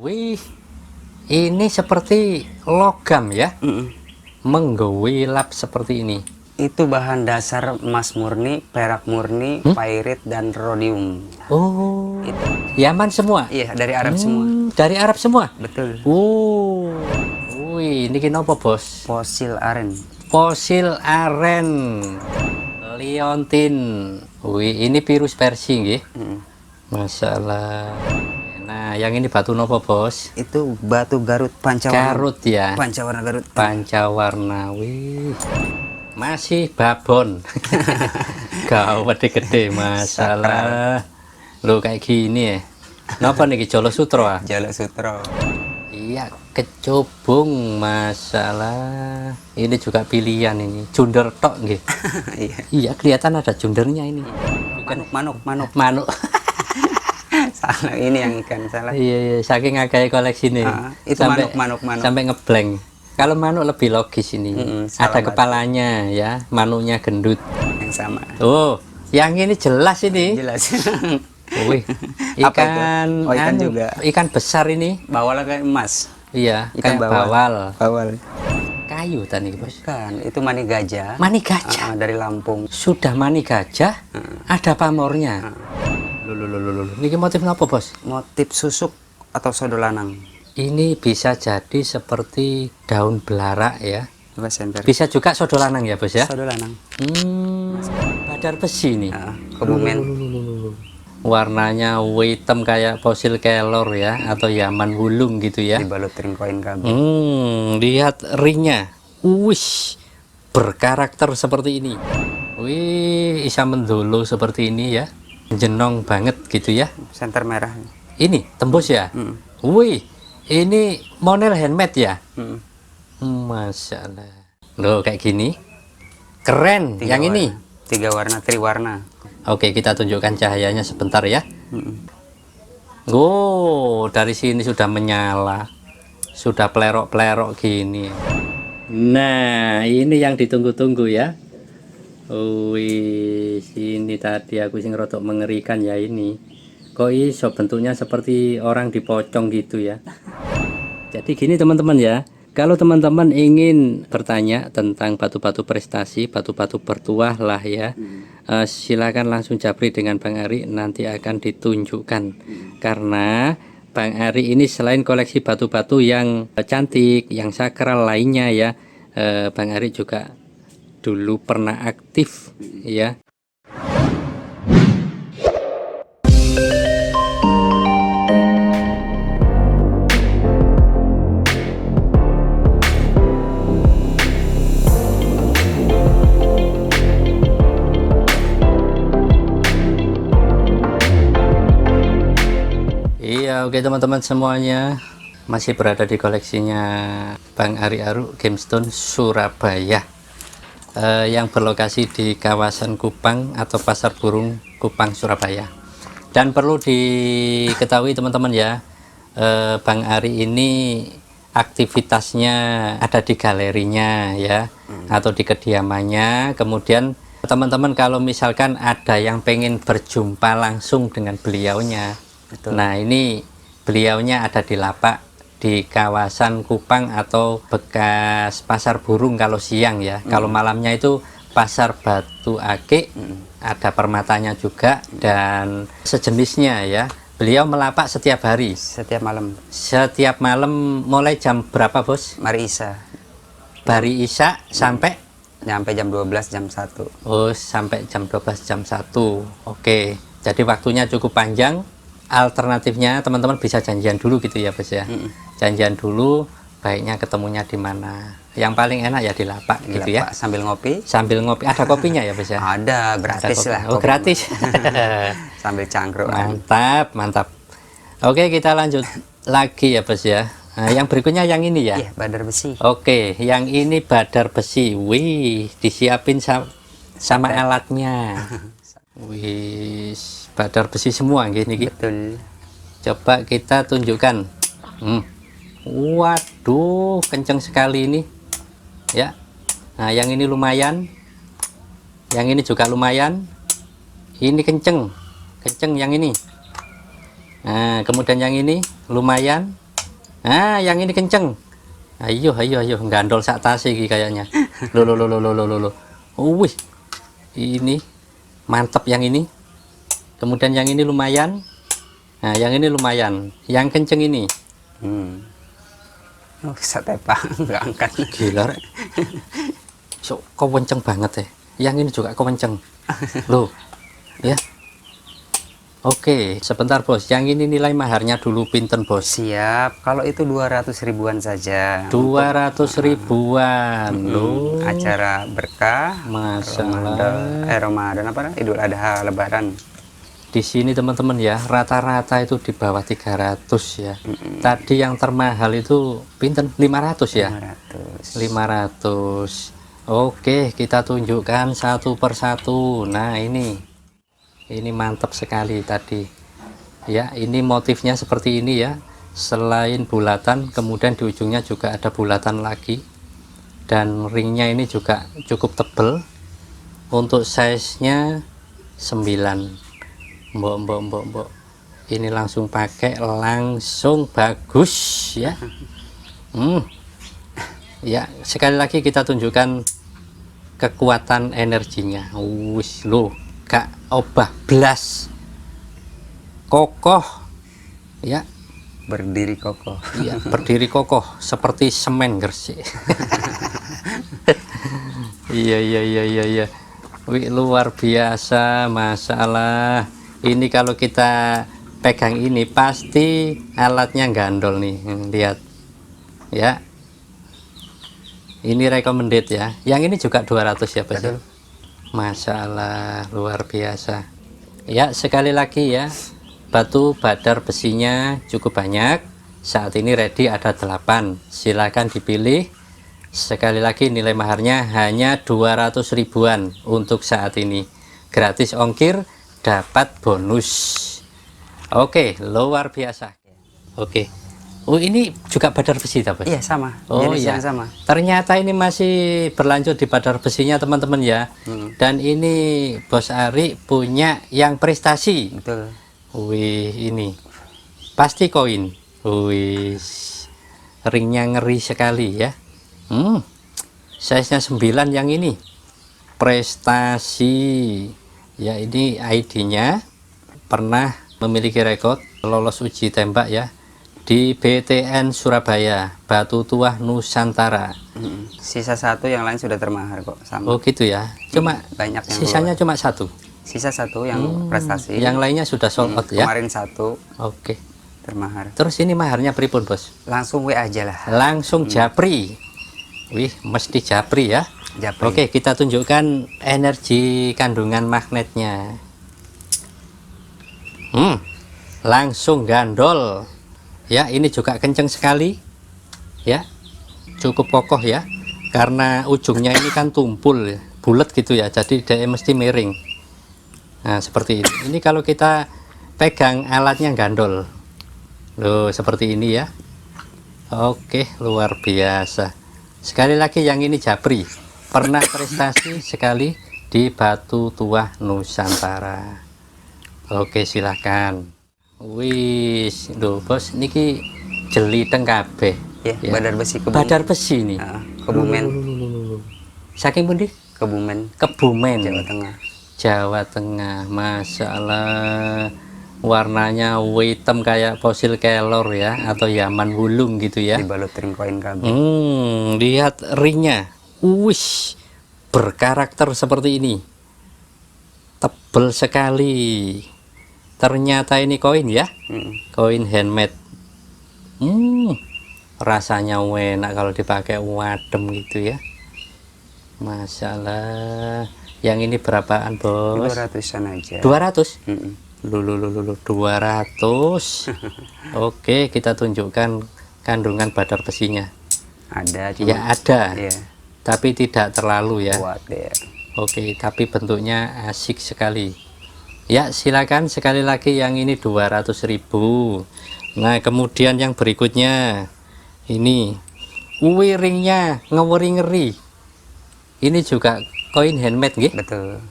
Wih, ini seperti logam ya, menggewilap seperti ini. Itu bahan dasar emas murni, perak murni, pairit dan rhodium. Oh, Itu. Yaman semua? Iya, dari Arab semua. Dari Arab semua? Betul. Wih, ini kenapa bos? Fosil aren. Fosil aren, liontin. Wih, ini virus Persi nggih. Masalah. Nah, yang ini batu nopo bos? Itu batu Garut pancawarna. Garut ya. Pancawarna Garut. Pancawarna. Wih. Masih babon. Gawat gede masalah. Lo kayak gini ya. Napa nih Jolo Sutro ah? Jolo Sutro. Iya, kecubung masalah. Ini juga pilihan ini. Junder tok nggih. Iya. Iya, kelihatan ada jundernya ini. Manuk. Salah ini yang kan salah. Iya, saking agak koleksi nih. Itu manuk. Sampai ngeblank. Kalau manuk lebih logis ini. Ada kepalanya ya, manuknya gendut. Yang sama. Oh, yang ini jelas ini. Jelas. Wih, ikan, oh, ikan juga. Ikan besar ini. Bawalnya kayak emas. Iya, Ikan kayak bawal. Kayu tadi bos. Kan, itu mani gajah. Mani gajah. Dari Lampung. Sudah mani gajah, ada pamornya. Loh. Ini motif apa bos? Motif susuk atau sodolanang. Ini bisa jadi seperti daun belarak ya. Center. Bisa juga sodolanang ya bos ya? Sodolanang. Badar besi nih. Kebumen. Warnanya hitam kayak fosil kelor ya, atau Yaman wulung gitu ya. Dibalut ring koin kabel. Lihat ringnya. Wih, berkarakter seperti ini. Wih, bisa mendolo seperti ini ya. Jenong banget gitu ya. Senter merah. Ini tembus ya. Wih, ini model handmade ya. Masya Allah. Loh kayak gini. Keren. Yang warna. ini 3 warna, triwarna. Oke, kita tunjukkan cahayanya sebentar ya. Dari sini sudah menyala. Sudah plerok-plerok gini. Nah, ini yang ditunggu-tunggu ya. Wih, sini tadi aku sing rotok mengerikan ya ini. Kok iso bentuknya seperti orang dipocong gitu ya. Jadi gini teman-teman ya. Kalau teman-teman ingin bertanya tentang batu-batu prestasi, batu-batu bertuah lah ya, silakan langsung japri dengan Bang Ari, nanti akan ditunjukkan. Karena Bang Ari ini selain koleksi batu-batu yang cantik, yang sakral lainnya ya, Bang Ari juga dulu pernah aktif ya. Iya, oke teman-teman semuanya, masih berada di koleksinya Bang Ari Aru Gemstone Surabaya, yang berlokasi di kawasan Kupang atau Pasar Burung Kupang Surabaya. Dan perlu diketahui teman-teman ya, Bang Ari ini aktivitasnya ada di galerinya ya, atau di kediamannya. Kemudian teman-teman kalau misalkan ada yang pengen berjumpa langsung dengan beliaunya, betul. Nah ini beliaunya ada di lapak di kawasan Kupang atau bekas pasar burung kalau siang ya. Kalau malamnya itu pasar Batu Akik, ada permatanya juga dan sejenisnya ya. Beliau melapak setiap hari. Setiap malam. Setiap malam mulai jam berapa bos? Mari Isa. Bari Isya sampai? Sampai jam 12, jam 1. Oh, sampai jam 12, jam 1. Oke, jadi waktunya cukup panjang. Alternatifnya teman-teman bisa janjian dulu gitu ya bos ya. Janjian dulu, baiknya ketemunya di mana. Yang paling enak ya di lapak gitu ya. Sambil ngopi. Sambil ngopi, ada kopinya ya bos ya. Ada, gratis lah. Oh gratis. Sambil cangkruk. Mantap. Oke, kita lanjut lagi ya bos ya. Nah, yang berikutnya yang ini ya. Iya, badar besi. Oke, yang ini badar besi. Wih, disiapin sama alatnya. Wih, badar besi semua gini. Betul. Coba kita tunjukkan. Waduh, kenceng sekali ini. Ya. Nah, yang ini lumayan. Yang ini juga lumayan. Ini kenceng yang ini. Nah, kemudian yang ini lumayan. Nah, yang ini kenceng. Ayo, gandol sak tas iki kayaknya. Lo. Wih, ini mantap yang ini. Kemudian yang ini lumayan. Nah, yang ini lumayan. Yang kenceng ini. Oh, bisa tepang, nggak angkat. Gila, rek. So, kok kenceng banget ya. Yang ini juga kok kenceng. Loh, ya. Oke, sebentar bos. Yang ini nilai maharnya dulu pinten bos? Siap, kalau itu 200 ribuan saja. 200 ribuan. Loh, Acara berkah, masalah. Ramadan apa? Idul Adha, Lebaran. Di sini teman-teman ya, rata-rata itu di bawah 300 ya. Tadi yang termahal itu pinten? 500 ya? 500. Oke, kita tunjukkan satu persatu. Nah, ini mantap sekali tadi. Ya, ini motifnya seperti ini ya. Selain bulatan, kemudian di ujungnya juga ada bulatan lagi. Dan ringnya ini juga cukup tebal. Untuk size-nya 9. Mbok. Ini langsung pakai, langsung bagus ya. Ya, sekali lagi kita tunjukkan kekuatan energinya. Wis loh, gak obah blas, kokoh ya, berdiri kokoh. iya, berdiri kokoh seperti semen Gresik. iya. Wih, luar biasa, masalah ini. Kalau kita pegang ini pasti alatnya gandol nih. Lihat ya, ini recommended ya. Yang ini juga 200 ya Pak. Masalah luar biasa ya. Sekali lagi ya, batu badar besinya cukup banyak. Saat ini ready ada 8. Silakan dipilih. Sekali lagi nilai maharnya hanya 200 ribuan untuk saat ini. Gratis ongkir, dapat bonus. Oke, luar biasa. Oke. Oh, ini juga badar besi tak, Pak? Iya, sama. Oh jenisnya ya, sama. ternyata ini masih berlanjut di badar besinya teman-teman ya. Dan ini Bos Ari punya yang prestasi. Betul. Wih, ini pasti koin. Wih, ringnya ngeri sekali ya. Size nya 9 yang ini prestasi ya. Ini ID-nya pernah memiliki rekor lolos uji tembak ya di BTN Surabaya, Batu Tuah Nusantara. Sisa 1, yang lain sudah termahar kok. Sama. Oh gitu ya, cuma banyak yang sisanya keluar. Cuma 1. Sisa 1 yang prestasi, yang lainnya sudah sold out ya. Kemarin 1 Oke, termahar. terus ini maharnya pripun bos? Langsung WA aja lah. Langsung japri. Wih, mesti japri ya. Japri. Oke, kita tunjukkan energi kandungan magnetnya. Langsung gandol ya. Ini juga kenceng sekali ya, cukup kokoh ya, karena ujungnya ini kan tumpul ya, bulat gitu ya, jadi dia mesti miring. Nah seperti ini. Ini kalau kita pegang alatnya gandol loh, seperti ini ya. Oke, luar biasa. Sekali lagi yang ini japri, pernah prestasi sekali di Batu Tuah Nusantara. Oke, silakan. Wis, loh bos, niki jeli teng kabeh. Ya, badar besi Kebumen. Badar besi nih. Kebumen. Saking pundi? Kebumen. Kebumen. Jawa Tengah. Jawa Tengah. Masalah warnanya hitam kayak fosil kelor ya, atau Yaman wulung gitu ya. Dibalut ring koin KB. Lihat ringnya. Wih, berkarakter seperti ini. Tebel sekali. Ternyata ini koin ya. Koin handmade. Rasanya enak kalau dipakai wadem gitu ya. Masalah. Yang ini berapaan bos? 200-an aja. 200? Lulu 200. Oke, kita tunjukkan kandungan badar besinya. Ada ya ada ya. Tapi tidak terlalu ya. Kuat ya. Oke, tapi bentuknya asik sekali ya. Silakan sekali lagi yang ini 200.000. Nah kemudian yang berikutnya ini ringnya ngeri. Ini juga koin handmade gitu. Betul.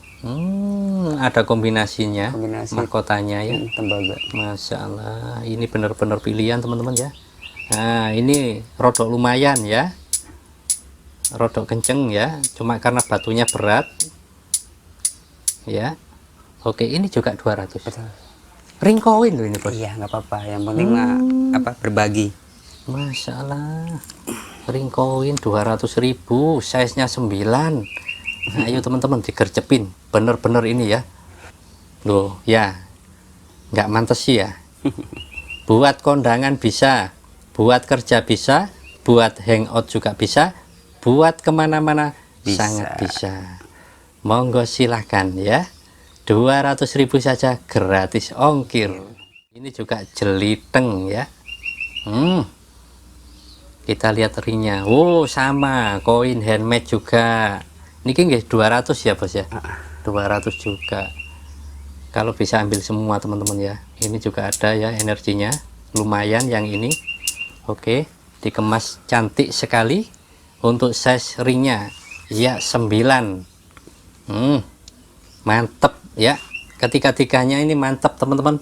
Ada kombinasinya, Kombinasi mahkotanya ya. Tembaga. Masya Allah, ini benar-benar pilihan teman-teman ya. Nah, ini rodok lumayan ya, rodok kenceng ya, cuma karena batunya berat ya. Oke, ini juga 200. Betul. Ring koin loh ini bos. Iya, nggak apa-apa, yang penting mah berbagi. Masya Allah, ring koin 200.000, size nya 9. Nah, ayo teman-teman digercepin bener-bener ini ya loh ya, nggak mantes sih ya. Buat kondangan bisa, buat kerja bisa, buat hangout juga bisa, buat kemana-mana sangat bisa. Monggo silahkan ya, 200.000 saja, gratis ongkir. Ini juga jeliteng ya. Kita lihat ringnya. Oh, sama koin handmade juga. Ini nggih 200 ya bos ya, 200 juga. Kalau bisa ambil semua teman-teman ya. Ini juga ada ya energinya, lumayan yang ini. Oke, dikemas cantik sekali. Untuk size ringnya ya 9. Mantep ya, ketiga-tiganya ini mantap teman-teman.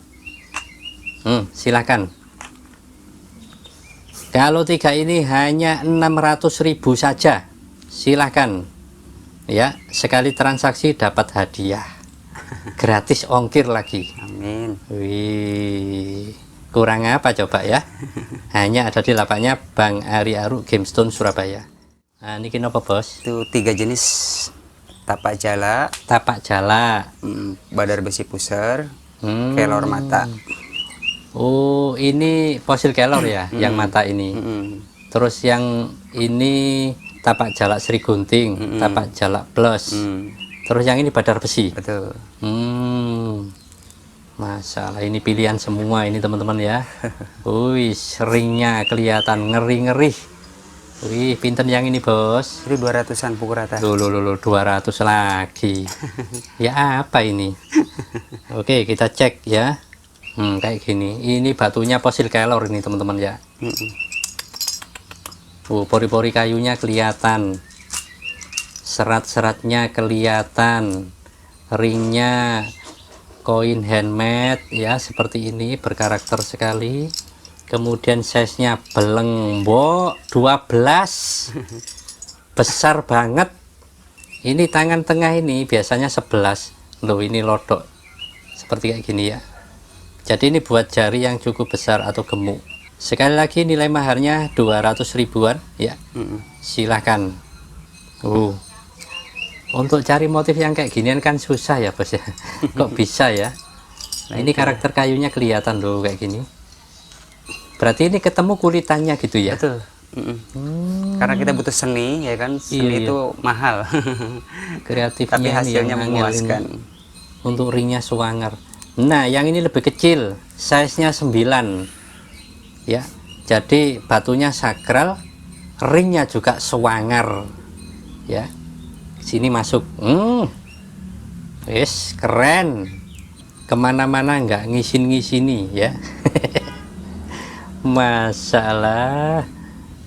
Silakan. Kalau tiga ini hanya 600.000 saja, silakan ya, sekali transaksi dapat hadiah, gratis ongkir lagi. Amin. Wih, kurang apa coba ya. Hanya ada di lapaknya Bang Ari Aru Gemstone Surabaya. Nah, ini kenapa bos? Itu 3 jenis: tapak jala, badar besi pusar, kelor mata. Oh, ini fosil kelor ya, yang mata ini. Terus yang ini tapak jalak Sri Gunting, tapak jalak plus. Terus yang ini badar besi. Betul. Masalah ini pilihan semua ini teman-teman ya. Wih, ringnya kelihatan ngeri-ngeri. Wih, pinten yang ini bos? Itu 200-an pukul rata. Loh, 200 lagi. Ya apa ini? Oke, kita cek ya. Kayak gini. Ini batunya fosil kelor ini teman-teman ya. Pori-pori kayunya kelihatan, serat-seratnya kelihatan, ringnya koin handmade ya, seperti ini, berkarakter sekali. Kemudian size nya belengbo 12, besar banget. Ini tangan tengah ini biasanya 11 loh, ini lodok seperti kayak gini ya. Jadi ini buat jari yang cukup besar atau gemuk. Sekali lagi nilai maharnya 200 ribuan ya. Silahkan. Untuk cari motif yang kayak ginian kan susah ya bos ya. Kok bisa ya? Nah, ini karakter kayunya kelihatan loh kayak gini. Berarti ini ketemu kulitannya gitu ya? Betul. Karena kita butuh seni ya kan, seni itu mahal. Kreatifnya tapi hasilnya memuaskan. Untuk ringnya swanger. Nah, yang ini lebih kecil, size nya 9 ya. Jadi batunya sakral, ringnya juga swanger ya. Sini masuk. Wis keren, kemana-mana nggak ngisin-ngisini ya. Masalah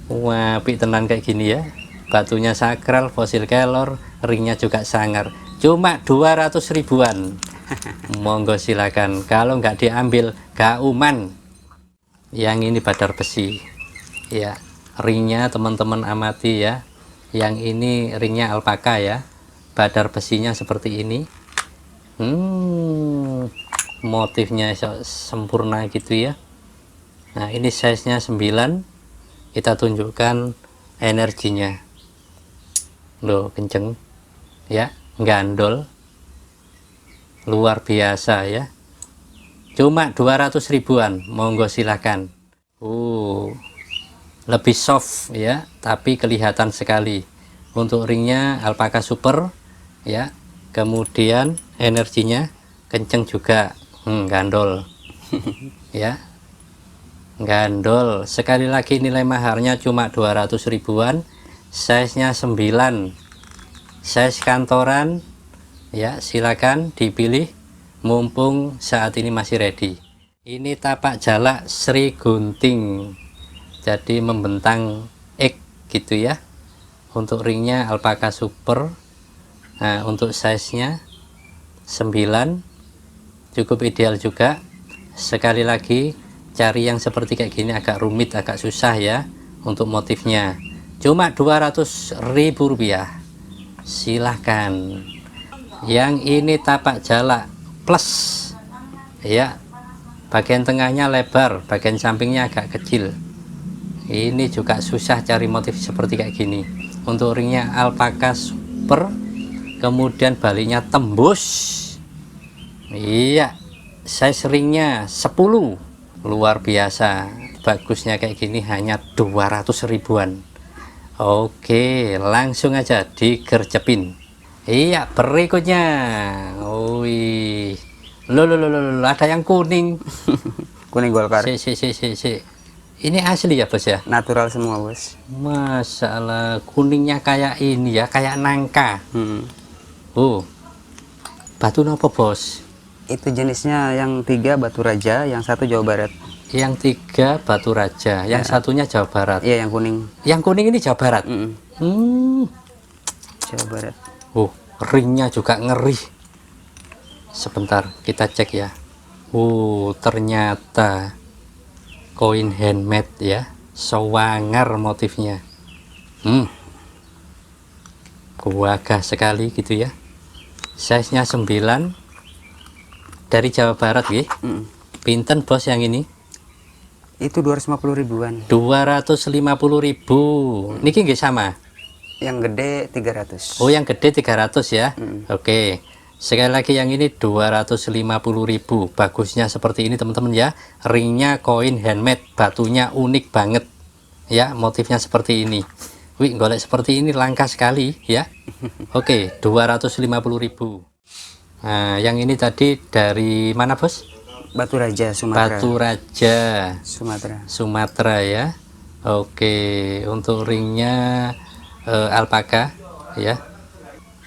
wapi tenan kayak gini ya. Batunya sakral, fosil kelor, ringnya juga sangar, cuma 200 ribuan. Monggo silakan. Kalau nggak diambil kauman. Yang ini badar besi ya, ringnya teman-teman amati ya. Yang ini ringnya alpaka ya, badar besinya seperti ini. Motifnya sempurna gitu ya. Nah, ini size nya 9. Kita tunjukkan energinya loh, kenceng ya, gandol luar biasa ya, cuma 200 ribuan. Monggo silakan. Lebih soft ya, tapi kelihatan sekali. Untuk ringnya alpaka super ya, kemudian energinya kenceng juga. Gandol ya, gandol. Sekali lagi nilai maharnya cuma 200 ribuan, size nya 9, size kantoran ya. Silakan dipilih mumpung saat ini masih ready. Ini tapak jalak Sri Gunting, jadi membentang X gitu ya. Untuk ringnya alpaka super. Nah, untuk size nya 9, cukup ideal juga. Sekali lagi cari yang seperti kayak gini agak rumit, agak susah ya untuk motifnya. Cuma 200.000 rupiah. Silahkan. Yang ini tapak jalak plus ya, bagian tengahnya lebar, bagian sampingnya agak kecil. Ini juga susah cari motif seperti kayak gini. Untuk ringnya alpaka super, kemudian baliknya tembus. Iya, size ringnya 10. Luar biasa. Bagusnya kayak gini hanya 200 ribuan. Oke, langsung aja digercepin. Iya, berikutnya. Wih. Loh, ada yang kuning. Kuning Golkar. Si. Ini asli ya, Bos ya? Natural semua, Bos. Masalah kuningnya kayak ini ya, kayak nangka. Oh. Batu nopo, Bos? Itu jenisnya yang 3 Batu Raja, yang 1 Jawa Barat. Yang 3 Batu Raja, yang satunya Jawa Barat. Iya, yang kuning. Yang kuning ini Jawa Barat. Jawa Barat. Oh, ringnya juga ngeri. Sebentar, kita cek ya. Ternyata koin handmade ya, sewangar motifnya. Gagah sekali gitu ya. Size nya 9 dari Jawa Barat ya. Pinten, Bos, yang ini? Itu 250 ribuan. 250.000. Niki nggih sama. Yang gede 300. Oh, yang gede 300 ya. Oke. Sekali lagi yang ini 250.000. Bagusnya seperti ini teman-teman ya. Ringnya koin handmade, batunya unik banget. Ya, motifnya seperti ini. Wih, golek seperti ini langka sekali ya. Oke, 250.000. Nah, yang ini tadi dari mana, Bos? Batu Raja, Sumatera. Batu Raja, Sumatera ya. Oke, untuk ringnya alpaka ya.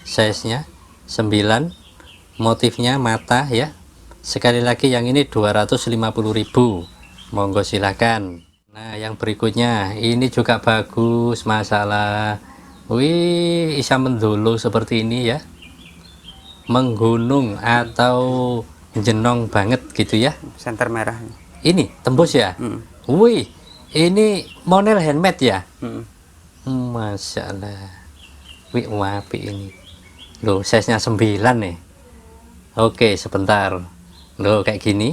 Size-nya 9, motifnya mata ya. Sekali lagi yang ini 250.000. Monggo silakan. Nah, yang berikutnya ini juga bagus, masalah. Wih, bisa mendulu seperti ini ya. Menggunung atau jenong banget gitu ya. Senter merah. Ini tembus ya. Wih, ini model handmade ya. Masya Allah. Wih, wapi ini. Loh, size nya 9 nih. Oke, sebentar. Loh, kayak gini.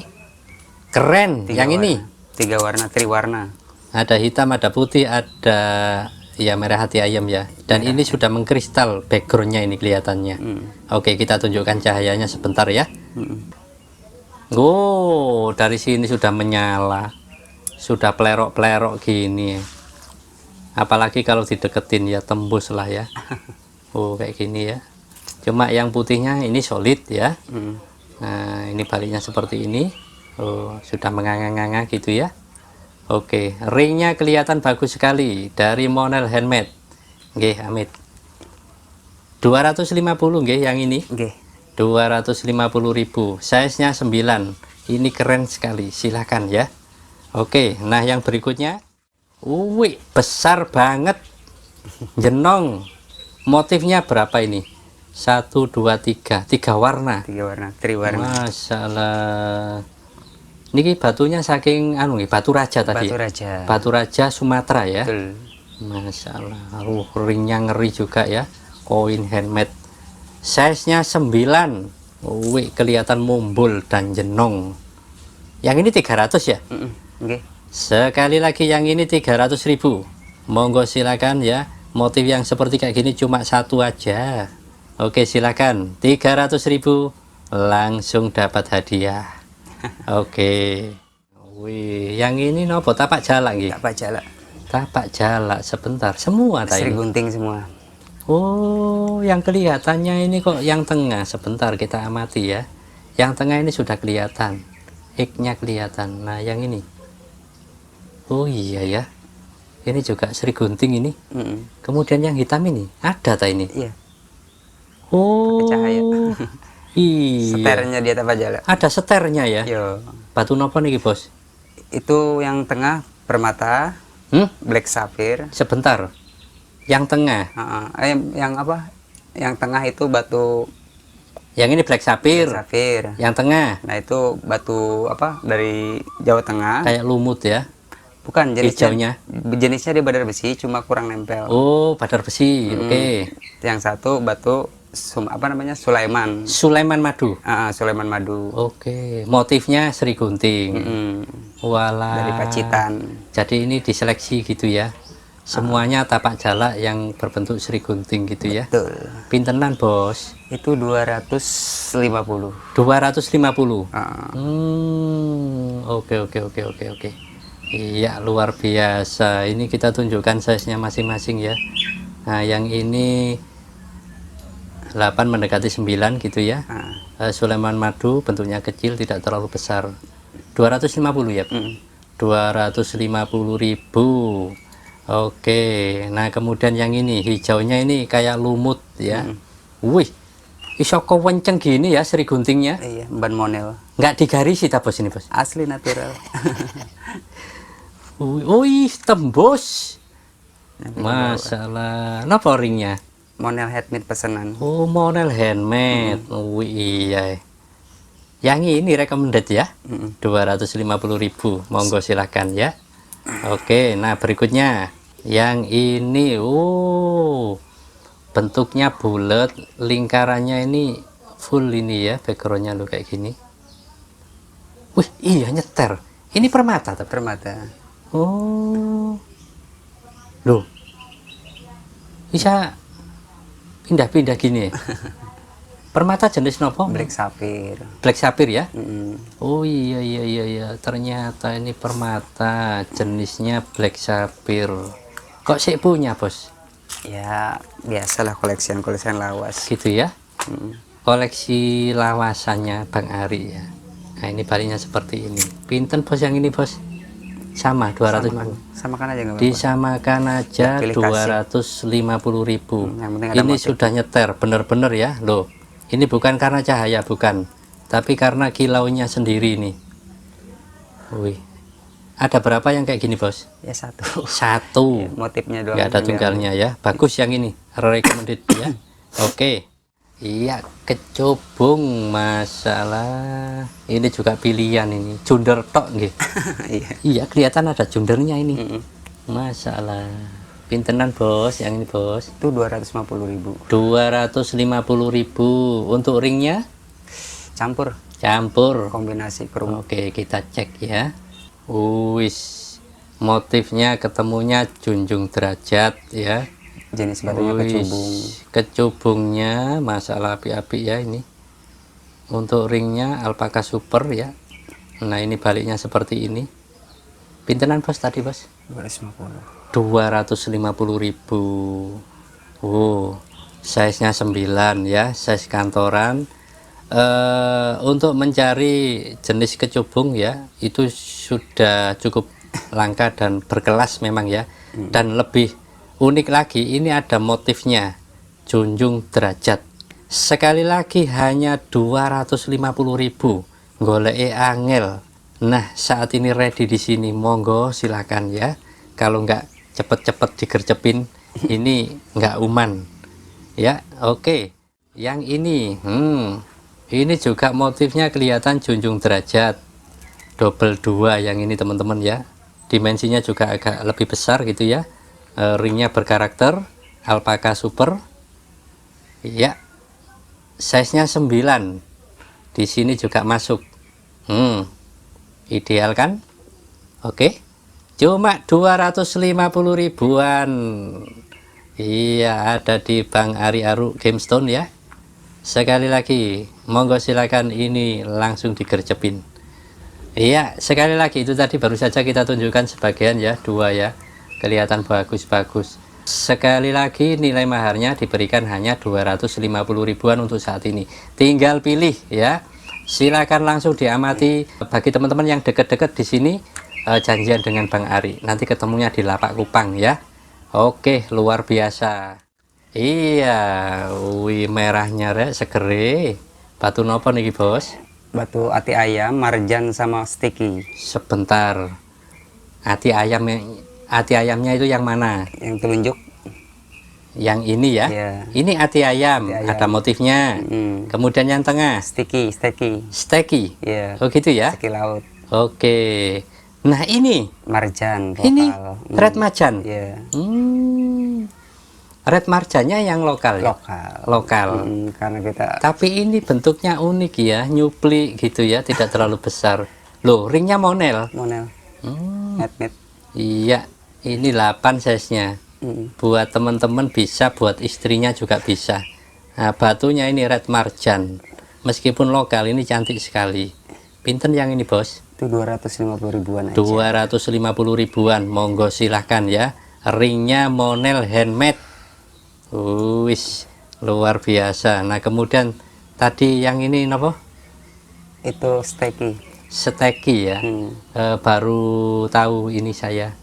Keren. Yang warna. ini 3 warna, triwarna. ada hitam, ada putih, ada ya merah hati ayam ya. Dan ini sudah mengkristal backgroundnya ini kelihatannya. Oke, kita tunjukkan cahayanya sebentar ya. Oh, dari sini sudah menyala, sudah plerok-plerok gini. Apalagi kalau dideketin ya tembus lah ya. Oh, kayak gini ya. Cuma yang putihnya ini solid ya. Nah, ini baliknya seperti ini. Oh, sudah menganga-nganga gitu ya. Oke, ringnya kelihatan bagus sekali dari model handmade. Nggih, Amit. 250 nggih yang ini. Nggih. 250.000. Size-nya 9. Ini keren sekali. Silahkan ya. Oke, nah yang berikutnya. Wih, besar banget. Jenong. Motifnya berapa ini? 1 2 3. 3 warna. 3 warna, triwarna. Masalah. Niki batunya saking anu nggih, Batu Raja tadi. Batu Raja. Batu Raja Sumatera ya. Betul. Masalah. Ringnya ngeri juga ya. Koin handmade. Size-nya 9. Wih, kelihatan mumbul dan jenong. Yang ini 300 ya? Nggih. Sekali lagi yang ini 300.000. Monggo silakan ya. Motif yang seperti kayak gini cuma 1 aja. Oke, silakan. 300.000 langsung dapat hadiah. Oke. Wih, yang ini nopo tapak jalak nggih? Tapak jalak. Tapak jalak sebentar. Semua tadi. Sri gunting semua. Oh, yang kelihatannya ini kok yang tengah. Sebentar kita amati ya. Yang tengah ini sudah kelihatan. X-nya kelihatan. Nah, yang ini. Oh iya ya. Ini juga Sri gunting ini. Kemudian yang hitam ini ada tak ini? Iya. Oh. Cahaya. Iya. Seternya dia tapak jalak. Ada seternya ya. Yo. Batu nopo nih, Bos? Itu yang tengah permata, black sapphire. Sebentar. Yang tengah. Yang apa? Yang tengah itu batu Yang ini black sapphire. Safir. Yang tengah Nah itu batu apa dari Jawa Tengah. kayak lumut ya. Bukan Hijaunya. jenisnya dia badar besi, cuma kurang nempel. Oh, badar besi. Oke. Yang satu batu apa namanya Sulaiman. Sulaiman madu. Sulaiman madu. Oke. Motifnya Sri Gunting. Walah. Dari Pacitan. Jadi ini diseleksi gitu ya. Semuanya tapak jalak yang berbentuk Sri Gunting gitu ya. Betul. Pintenan bos? Itu 250. 250. Ah. Oke. Iya, luar biasa. Ini kita tunjukkan size-nya masing-masing ya. Nah, yang ini 8 mendekati 9 gitu ya. Sulaiman madu bentuknya kecil, tidak terlalu besar. 250 ya. 250.000. Oke. Nah, kemudian yang ini hijaunya ini kayak lumut ya. Wih, iso kewenceng gini ya Sri Guntingnya. Iya, ban monel. Nggak digarisi ta bos ini bos? Asli natural. Wih, tembus. Masalah. Napa ringnya? Monel handmade pesanan. Oh, model handmade. Wih, iya. Yang ini recommended ya. 250.000. Monggo silakan ya. Oke, nah berikutnya yang ini. Oh, bentuknya bulat, lingkarannya ini full ini ya, backgroundnya lo kayak gini. Wih, iya nyeter. Ini permata tapi. Permata. Oh, loh, bisa pindah-pindah gini ya? Permata jenis nopo? Black sapphire. Black sapphire ya? Oh iya, ternyata ini permata jenisnya black sapphire. Kok sih punya bos? Ya biasalah koleksian lawas Gitu ya? Koleksi lawasannya Bang Ari ya. Nah ini baliknya seperti ini. Pinten bos yang ini bos? Sama 200. Samakan aja nggak apa-apa. Disamakan aja Pilih kasih. 250.000. Yang penting ada Ini motif. sudah nyeter bener-bener ya loh. Ini bukan karena cahaya, bukan, tapi karena kilaunya sendiri nih. Wih, ada berapa yang kayak gini bos? Ya satu. Satu. Motifnya doang. Nggak ada tunggalnya ya. Bagus yang ini, recommended ya. Oke. Iya, kecubung masalah. Ini juga pilihan ini. Junder tok nggih. Iya. Iya, kelihatan ada jundernya ini. Masalah. Pintenan bos, yang ini bos. Itu 250.000. 250.000. Untuk ringnya Campur. Campur. Kombinasi krum. Oke, kita cek ya. Wis, motifnya ketemunya junjung derajat ya. Jenis batunya Wis, kecubung. kecubungnya masalah api-api ya ini. Untuk ringnya alpaka super ya. Nah ini baliknya seperti ini. Pintenan bos tadi bos? 250. 250.000. Oh, size nya 9 ya, size kantoran. Untuk mencari jenis kecubung ya itu sudah cukup langka dan berkelas memang ya. Dan lebih unik lagi ini ada motifnya junjung derajat. Sekali lagi hanya 250.000. Goleke angel. Nah saat ini ready di sini, monggo silakan ya. Kalau nggak cepet-cepet digercepin ini nggak uman ya. Oke, yang ini ini juga motifnya kelihatan junjung derajat double 2 yang ini teman-teman ya. Dimensinya juga agak lebih besar gitu ya. Ringnya berkarakter alpaka super ya. Size nya 9 di sini juga masuk. Ideal kan? Oke, cuma 250.000-an. Iya, ada di Bang Ari Aru Gemstone ya. Sekali lagi monggo silakan, ini langsung digercepin. Iya, sekali lagi itu tadi baru saja kita tunjukkan sebagian ya, 2 ya, kelihatan bagus-bagus. Sekali lagi nilai maharnya diberikan hanya 250.000-an untuk saat ini. Tinggal pilih ya. Silakan langsung diamati. Bagi teman-teman yang dekat-dekat di sini, janjian dengan Bang Ari. Nanti ketemunya di Lapak Kupang ya. Oke, luar biasa. Iya, wih merahnya rek segere. Batu nopo nih bos? Batu ati ayam, marjan sama sticky. Yang ini ya. Iya. Ini ati ayam, Ati ayam. ada motifnya. Kemudian yang tengah Sticky. steki. Iya. Oh gitu ya. Sticky laut. Oke. Nah ini Marjan ini lokal. red marjan. Iya. Red marjannya yang lokal ya. Lokal. Karena kita Tapi ini bentuknya unik ya, nyupli gitu ya, tidak terlalu besar. Loh, ringnya monel. monel. Net. Iya, ini 8 size-nya. Buat teman-teman bisa, buat istrinya juga bisa. Nah, batunya ini red marjan. Meskipun lokal, ini cantik sekali. Pinten yang ini, Bos? Itu 250 ribuan aja. 250 ribuan. Monggo silahkan ya. Ringnya monel handmade. Wis, luar biasa. Nah, kemudian tadi yang ini apa? Itu sticky. Steki ya. Baru tahu ini saya.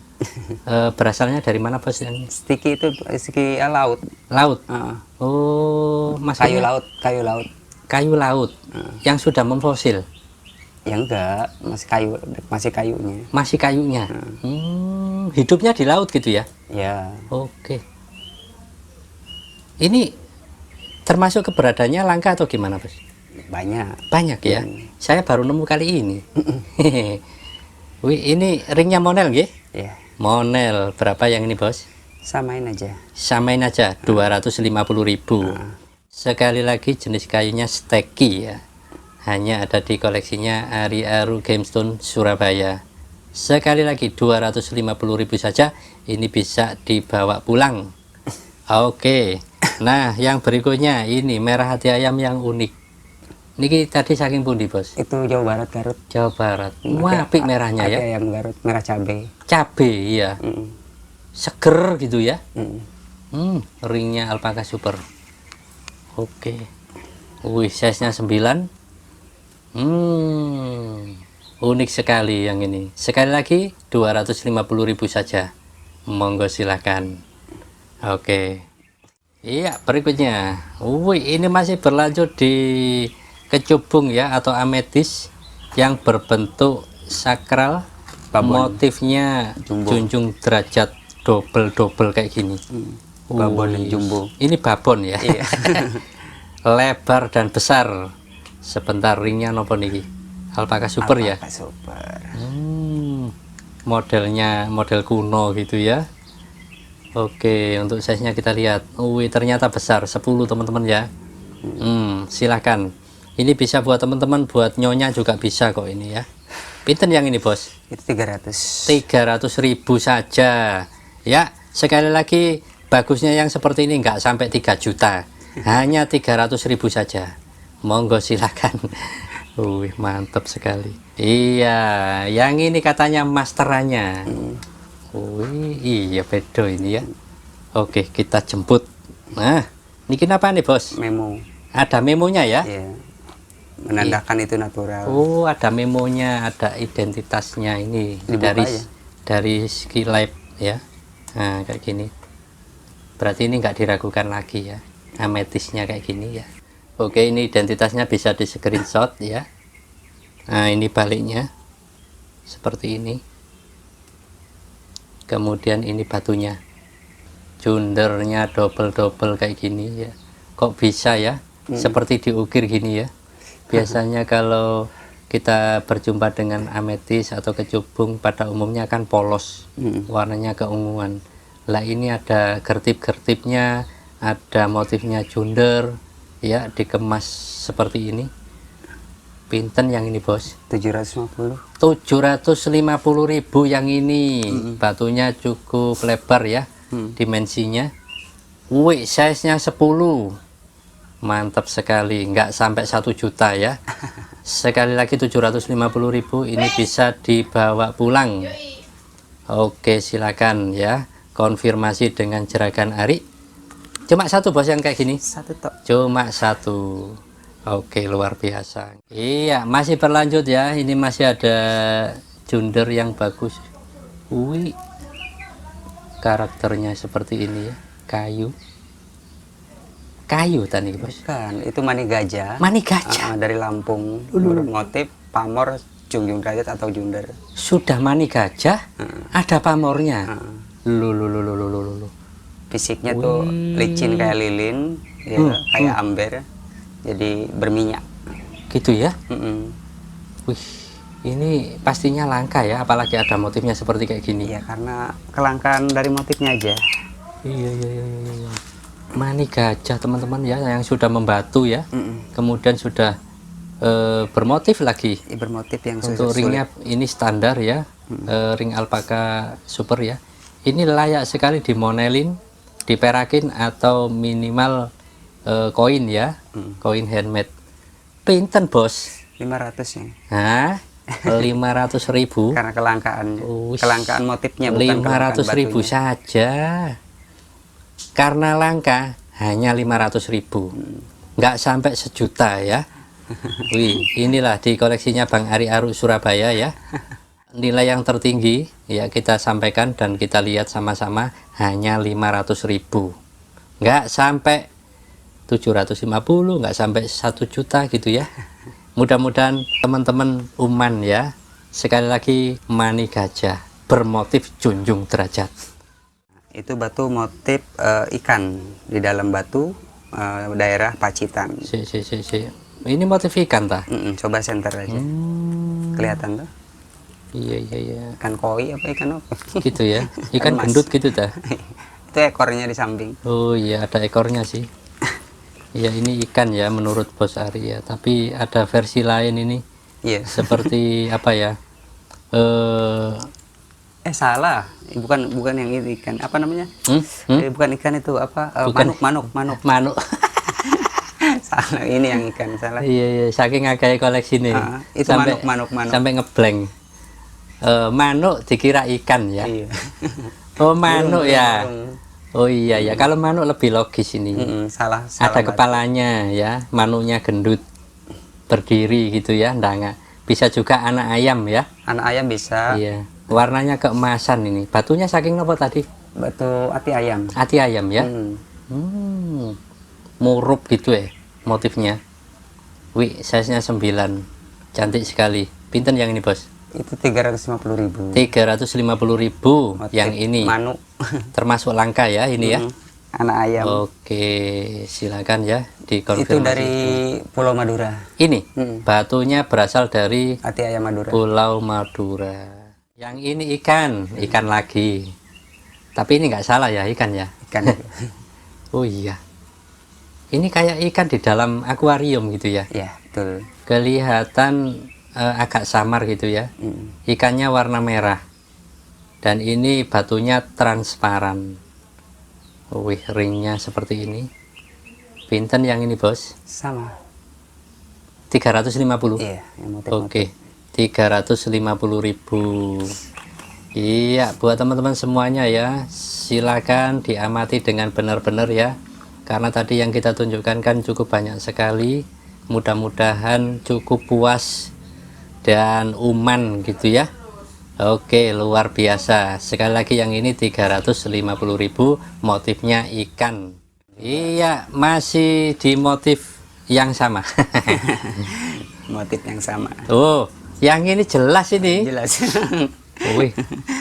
Berasalnya dari mana, Bos? Yang Sticky itu sticky laut. laut. Heeh. Oh, Kayu maksudnya laut. kayu laut yang sudah memfosil. Ya enggak, masih kayunya. Masih kayunya. Hidupnya di laut gitu ya. Ya, Oke. Ini termasuk keberadaannya langka atau gimana, Bos? banyak. Banyak ya. Saya baru nemu kali ini. Wih, ini ringnya monel nggih? Ya, Monel. Berapa yang ini, Bos? samain aja. Samain aja 250.000. Sekali lagi jenis kayunya steki ya. Hanya ada di koleksinya Ari Aru Gemstone Surabaya. Sekali lagi 250.000 saja. Ini bisa dibawa pulang. Oke. Nah, yang berikutnya ini merah hati ayam yang unik. Niki tadi saking pundi, Bos? Itu Jawa Barat Garut. Jawa Barat. Wah, apik merahnya ya. Ayam Garut, merah cabe. Cabe iya. Seger gitu ya. Ringnya alpaka super. Oke. Wih, size-nya 9. Unik sekali yang ini. Sekali lagi 250.000 saja. Monggo silakan. Oke. Iya, berikutnya. Wih, ini masih berlanjut di kecubung ya atau ametis yang berbentuk sakral. Motifnya junjung derajat double kayak gini. Babon yang jumbo. Ini babon ya. Iya. Lebar dan besar. Sebentar, ringnya nopo niki? Alpaka super ya. Alpaka super. Modelnya model kuno gitu ya. Oke, untuk size-nya kita lihat. Wih, ternyata besar 10 teman-teman ya. Silakan. Ini bisa buat teman-teman, buat nyonya juga bisa kok ini ya. Pinten yang ini, Bos? Itu 300. 300.000 saja. Ya, sekali lagi bagusnya yang seperti ini nggak sampai 3 juta. Hanya 300.000 saja. Monggo silakan. Wih, mantap sekali. Iya, yang ini katanya masterannya. Wih, iya bedo ini ya. Oke, kita jemput. Nah, ini kenapa nih, Bos? Memo. Ada memonya ya? Iya. Menandakan itu natural. Oh, ada memonya, ada identitasnya ini Dibuka ya? dari Ski Lab ya. Nah, kayak gini. Berarti ini nggak diragukan lagi ya. Ametisnya kayak gini ya. Oke, ini identitasnya bisa di screenshot ya. Nah, ini baliknya seperti ini. Kemudian ini batunya, jundernya double kayak gini ya. Kok bisa ya? Seperti diukir gini ya. Biasanya kalau kita berjumpa dengan ametis atau kecubung pada umumnya kan polos, warnanya keunguan. Lah ini ada gertip-gertipnya, ada motifnya junder ya, dikemas seperti ini. Pinten yang ini, Bos? 750. 750.000 yang ini. Batunya cukup lebar ya, dimensinya. Wih, size-nya 10. Mantap sekali, nggak sampai 1 juta ya. Sekali lagi 750.000, ini bisa dibawa pulang. Oke, silakan ya. Konfirmasi dengan jeragan Ari. Cuma satu, Bos, yang kayak gini? Satu tok. Cuma satu. Oke, luar biasa. Iya, masih berlanjut ya. Ini masih ada junder yang bagus. Wih, karakternya seperti ini ya. Kayu tadi, Bos. Bukan, itu mani gajah. Mani gajah. Dari Lampung. Motif pamor junjung derajat atau junder. Sudah mani gajah, ada pamornya. Lu. Fisiknya tuh licin kayak lilin, ya, kayak amber, jadi berminyak. Gitu ya. Mm-mm. Wih, ini pastinya langka ya, apalagi ada motifnya seperti kayak gini. Iya, karena kelangkaan dari motifnya aja. Iya, iya, iya, iya, iya. Mani gajah teman-teman ya, yang sudah membatu ya, kemudian sudah bermotif lagi. Bermotif yang Untuk ringnya ini standar ya, ring alpaka super ya. Ini layak sekali dimonelin, diperakin atau minimal koin ya, koin handmade. Pinten bos? 500 ya. Hah? 500.000? Karena kelangkaan, Ush, kelangkaan motifnya bukan 500.000 saja. Karena langka hanya 500.000, nggak sampai sejuta ya. Wih, inilah di koleksinya Bang Ari Aruk Surabaya ya. Nilai yang tertinggi ya kita sampaikan dan kita lihat sama-sama hanya 500.000, nggak sampai 750, nggak sampai 1 juta gitu ya. Mudah-mudahan teman-teman Uman ya, sekali lagi mani gajah bermotif junjung derajat. Itu batu motif ikan di dalam batu, daerah Pacitan. Si. Ini motif ikan tah? Coba center aja. Kelihatan tuh? Iya, iya, iya. Ikan koi apa ikan apa? Gitu ya. Ikan Emas. gendut gitu tah? Itu ekornya di samping. Oh iya, ada ekornya sih. Iya, ini ikan ya menurut Bos Ari ya. Tapi ada versi lain ini. Iya. Seperti apa ya? Salah. Bukan yang itu ikan. Apa namanya? Bukan ikan itu apa? Bukan. Manuk. Manuk. Salah, ini yang ikan salah. Iya, iya, saking agak koleksi nih. Itu manuk. Sampai ngeblank. Manuk dikira ikan ya. Iya. Oh, manuk ya. Burung. Oh iya ya, kalau manuk lebih logis ini. Salah Ada kepalanya ya, manuknya gendut, berdiri gitu ya, ndanga. Bisa juga anak ayam ya. Anak ayam bisa. Iya. Warnanya keemasan ini. Batunya saking apa tadi? Batu ati ayam. Ati ayam ya. Murup gitu ya motifnya. Wih, size-nya 9. Cantik sekali. Pinten yang ini, Bos? Itu 350.000. 350.000 yang ini. Manuk. Termasuk langka ya ini ya. Anak ayam. Oke, silakan ya dikonfirmasi. Itu dari Pulau Madura. Ini batunya berasal dari Ati ayam Madura. Pulau Madura. Yang ini ikan lagi. Tapi ini nggak salah ya, ikan ya. Ikan. Oh iya. Ini kayak ikan di dalam akuarium gitu ya. Iya, betul. Kelihatan agak samar gitu ya. Ikannya warna merah. Dan ini batunya transparan. Wih, ringnya seperti ini. Pinten yang ini, Bos? Sama. 350. Iya, yang motif. Oke. 350.000. Iya, buat teman-teman semuanya ya, silakan diamati dengan benar-benar ya. Karena tadi yang kita tunjukkan kan cukup banyak sekali. Mudah-mudahan cukup puas dan uman gitu ya. Oke, luar biasa. Sekali lagi yang ini 350.000, motifnya ikan. Iya, masih di motif yang sama. Motif yang sama. Oh, yang ini jelas ini. Jelas. Wih,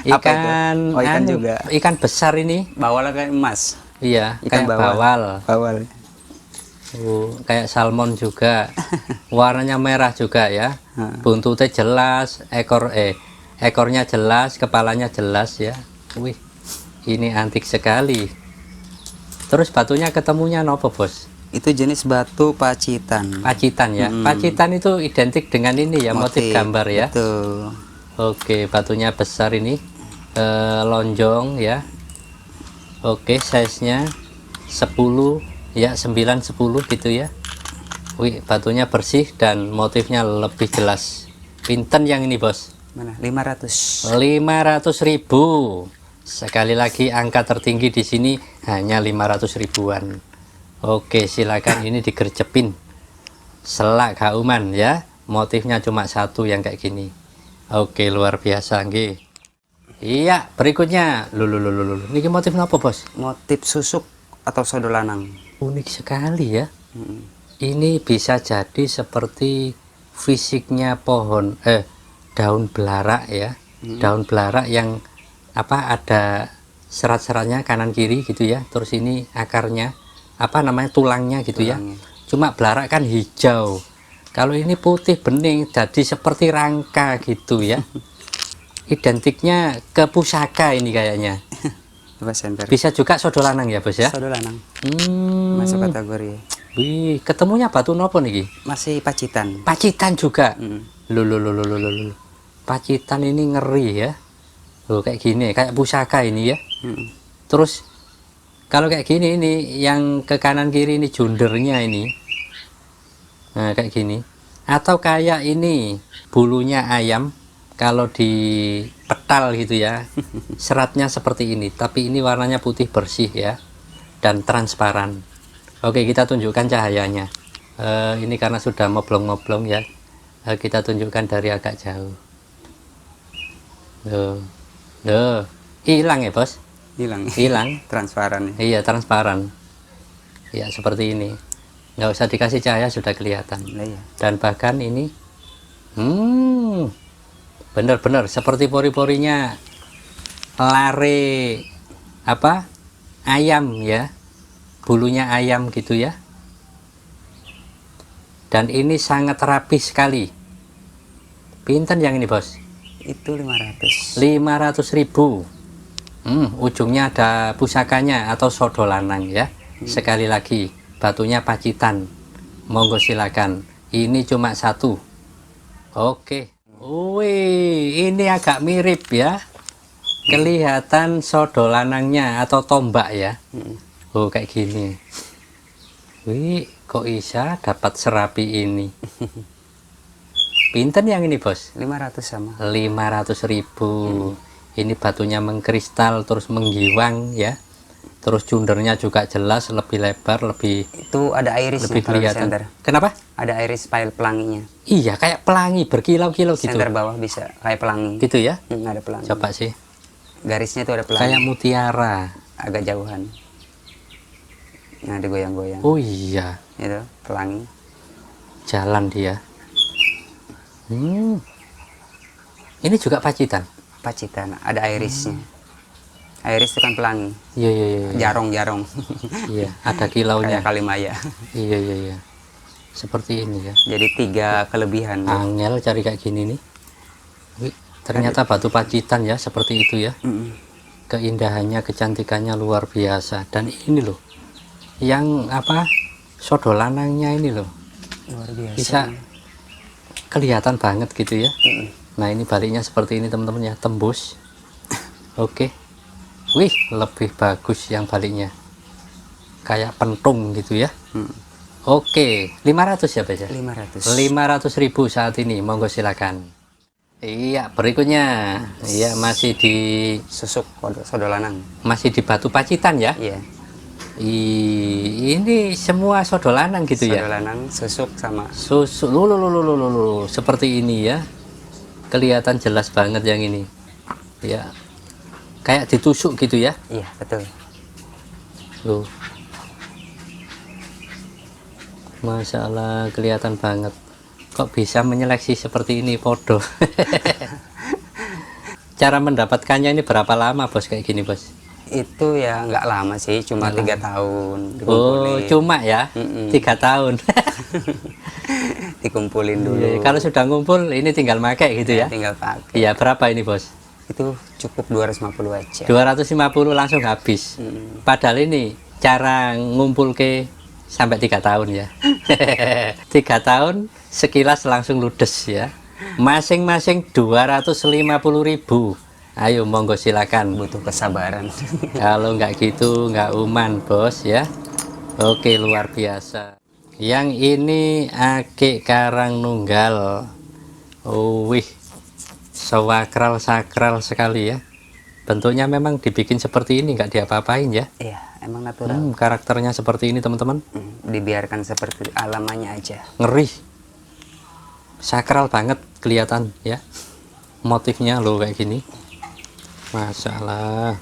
Apa itu? Oh, ikan juga. Ikan besar ini. Bawalnya kayak emas. Iya, Ikan kayak bawal. Bawal. Kayak salmon juga. Warnanya merah juga ya. Buntutnya jelas, ekornya jelas, kepalanya jelas ya. Wih, ini antik sekali. Terus batunya ketemunya nopo, Bos? Itu jenis batu Pacitan. Pacitan ya. Pacitan itu identik dengan ini ya, motif gambar ya. Betul. Oke, batunya besar ini. Lonjong ya. Oke, size-nya 10 ya, 9 10 gitu ya. Wih, batunya bersih dan motifnya lebih jelas. Pinten yang ini, Bos? Mana? 500. 500.000. Sekali lagi angka tertinggi di sini hanya 500 ribuan. Oke, silakan ini digercepin. Selak Kauman ya. Motifnya cuma satu yang kayak gini. Oke, luar biasa nggih. Iya, berikutnya. Ini motif apa, Bos? Motif susuk atau sodo lanang. Unik sekali ya. Ini bisa jadi seperti fisiknya pohon daun belarak ya. Daun belarak yang apa ada serat-seratnya kanan kiri gitu ya. Terus ini akarnya, apa namanya, tulangnya gitu ya. Tulangnya. Cuma belarak kan hijau. Kalau ini putih bening, jadi seperti rangka gitu ya. Identiknya ke pusaka ini kayaknya. Coba center. Bisa juga sodo lanang ya bos ya. Sodo lanang. Hmm. Masuk kategori. Wih, ketemunya batu nopo nih? Masih pacitan. Pacitan juga. Mm. Loh. Pacitan ini ngeri ya. Loh, kayak gini, kayak pusaka ini ya. Mm. Terus kalau kayak gini ini yang ke kanan kiri ini jundernya ini. Nah, kayak gini. Atau kayak ini bulunya ayam kalau di petal gitu ya. Seratnya seperti ini, tapi ini warnanya putih bersih ya dan transparan. Oke, kita tunjukkan cahayanya. Ini karena sudah moblong-moblong ya. Kita tunjukkan dari agak jauh. Loh, hilang ya bos? Hilang. Transparan. Iya, transparan. Ya, seperti ini. Nggak usah dikasih cahaya sudah kelihatan. Nah, iya. Dan bahkan ini, benar-benar seperti pori-porinya lare apa? Ayam ya, bulunya ayam gitu ya. Dan ini sangat rapi sekali. Pinten yang ini bos? Itu 500. 500.000. Ujungnya ada pusakanya atau sodo lanang ya. Sekali lagi, batunya pacitan. Monggo silakan. Ini cuma satu. Oke. Wih, ini agak mirip ya. Kelihatan sodo lanangnya atau tombak ya. Oh, kayak gini. Wih, kok bisa dapat serapi ini? Pinten yang ini bos? 500 sama. 500.000. Ini batunya mengkristal terus menggiwang ya. Terus jundernya juga jelas, lebih lebar, lebih Itu ada iris lebih kelihatan. Kenapa? Ada iris pile pelanginya. Iya, kayak pelangi berkilau-kilau gitu. Center bawah bisa kayak pelangi. Gitu ya? Ada pelangi. Coba sih. Garisnya itu ada pelangi. Kayak mutiara. Agak jauhan. Nah, digoyang-goyang. Oh iya, Itu pelangi. jalan dia. Ini juga pacitan. Pacitan, ada irisnya. Iris itu kan pelangi. Iya. Jarong-jarong. Iya, ada kilaunya. Kayak kalimaya. Iya. Seperti ini ya. Jadi 3 kelebihan. Angel cari kayak gini nih. Wih, ternyata batu pacitan ya, seperti itu ya. Keindahannya, kecantikannya luar biasa. Dan ini loh, yang apa, sodo lanangnya ini loh, Luar biasa. bisa kelihatan banget gitu ya. Nah, ini baliknya seperti ini teman-teman ya, tembus. Oke. Wih, lebih bagus yang baliknya, kayak pentung gitu ya. Oke, 500 ya Bes? 500. 500.000 saat ini, monggo silakan. Iya, berikutnya. Iya, masih di Susuk sodo lanang. masih di batu pacitan ya. Iya. Ini semua sodo lanang gitu ya. Sodo lanang, susuk sama. Susu, seperti ini ya. Kelihatan jelas banget yang ini. Ya. Kayak ditusuk gitu ya. Iya, betul. Loh. Masya Allah, kelihatan banget. Kok bisa menyeleksi seperti ini, podo. Cara mendapatkannya ini berapa lama bos kayak gini bos? Itu ya nggak lama sih, cuma 3 tahun. Oh, cuma ya? 3 tahun. Dikumpulin dulu. Iya, kalau sudah ngumpul ini tinggal make gitu ya? Tinggal pakai. Iya, berapa ini bos? Itu cukup 250 aja. 250 langsung habis. Padahal ini cara ngumpul ke sampai 3 tahun ya. 3 tahun sekilas langsung ludes ya. Masing-masing 250.000. Ayo monggo silakan. Butuh kesabaran. Kalau nggak gitu nggak uman bos ya. Oke, luar biasa. Yang ini Akik Karang Nunggal. Oh, wih, sakral sekali ya. Bentuknya memang dibikin seperti ini, nggak diapa-apain ya. Iya, emang natural. Karakternya seperti ini teman-teman. Dibiarkan seperti alamannya aja. Ngeri, sakral banget kelihatan ya. Motifnya loh kayak gini. Masya Allah.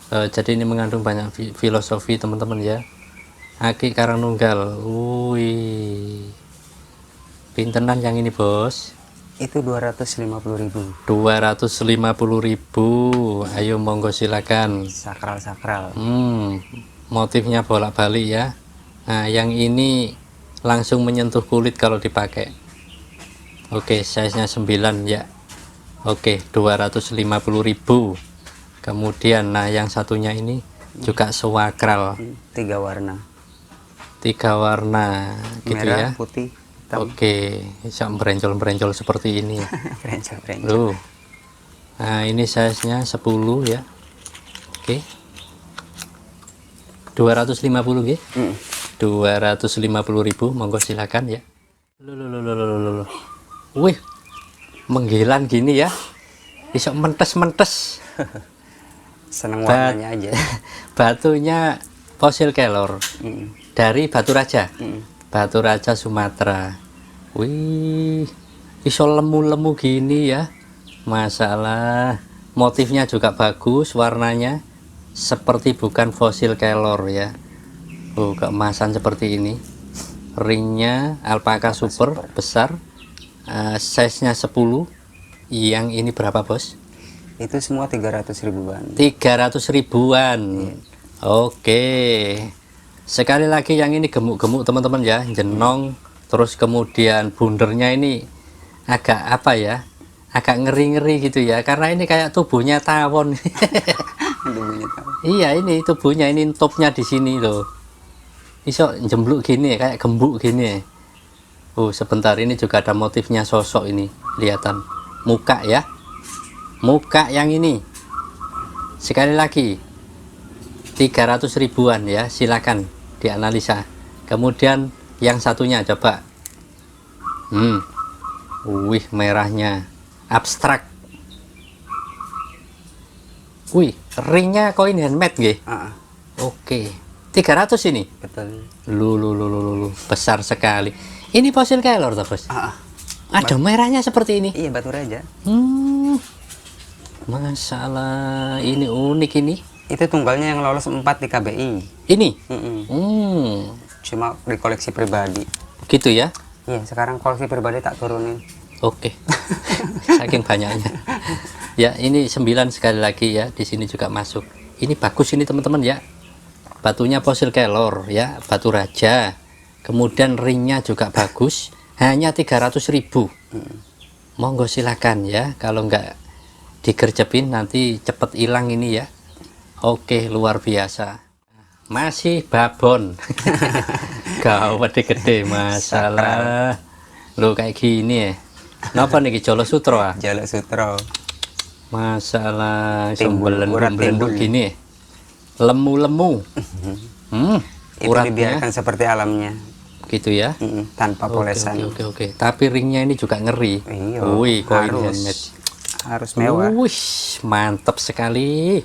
Jadi ini mengandung banyak filosofi teman-teman ya. Akik Karang Nunggal. Wih, pintenan yang ini bos. Itu 250.000. 250.000. Ayo monggo silakan. Sakral. Motifnya bolak-balik ya. Nah, yang ini langsung menyentuh kulit kalau dipakai. Oke, size-nya 9 ya. Oke, 250.000. Kemudian nah yang satunya ini juga swakral. 3 warna. 3 warna gitu Merah, ya. putih, hitam. Oke, bisa berenjol-berenjol seperti ini ya. Berenjol. Loh. Nah, ini size-nya 10 ya. Oke. 250 ya. 250.000, monggo silakan ya. Loh. Wih, menggilan gini ya. Bisa mentes-mentes. Seneng warnanya aja. Batunya fosil kelor dari Batu Raja. Batu Raja Sumatera. Wih, iso lemu-lemu gini ya. Masalah motifnya juga bagus, warnanya seperti bukan fosil kelor ya. Oh, keemasan seperti ini. Ringnya alpaka super besar. Size-nya 10. Yang ini berapa, Bos? Itu semua 300.000-an. 300.000-an. Oke. Sekali lagi yang ini gemuk-gemuk teman-teman ya, jenong. Terus kemudian bundernya ini agak apa ya? Agak ngeri-ngeri gitu ya, karena ini kayak tubuhnya tawon. Tubuhnya tawon. Iya, ini tubuhnya, ini topnya di sini loh. Iso jembluk gini kayak gembuk gini. Oh, sebentar, ini juga ada motifnya sosok ini, kelihatan. Muka ya. Muka yang ini sekali lagi 300.000-an ya, silakan dianalisa. Kemudian yang satunya coba. Wih, merahnya abstrak. Wih, ringnya koin handmade nggih. Oke. 300 ini. Betul. Lu, besar sekali. Ini fosil kelor toh, Bos? Ada merahnya seperti ini. Iya, Batu Raja. Masalah ini unik ini. Itu tunggalnya yang lolos 4 di KBI. Ini? Cuma di koleksi pribadi. Gitu ya? Iya, sekarang koleksi pribadi tak turunin. Oke. Saking banyaknya. Ya, ini 9 sekali lagi ya. Di sini juga masuk. Ini bagus ini teman-teman ya. Batunya fosil kelor ya, Batu Raja. Kemudian ringnya juga bagus. Hanya 300.000. Monggo silakan ya. Kalau nggak digercepin nanti cepet hilang ini ya. Oke, luar biasa. Masih babon. Gawat gede masalah. Lo kayak gini ya. Napa nih Jolo Sutro ah? Jolo Sutro. Masalah Timbul, urat timbul gini. Lemu-lemu. Itu dibiarkan seperti alamnya. Gitu ya. Tanpa polesan. Oke. Tapi ringnya ini juga ngeri. Wih, koin handmade. Harus mewah. Wih, mantap sekali.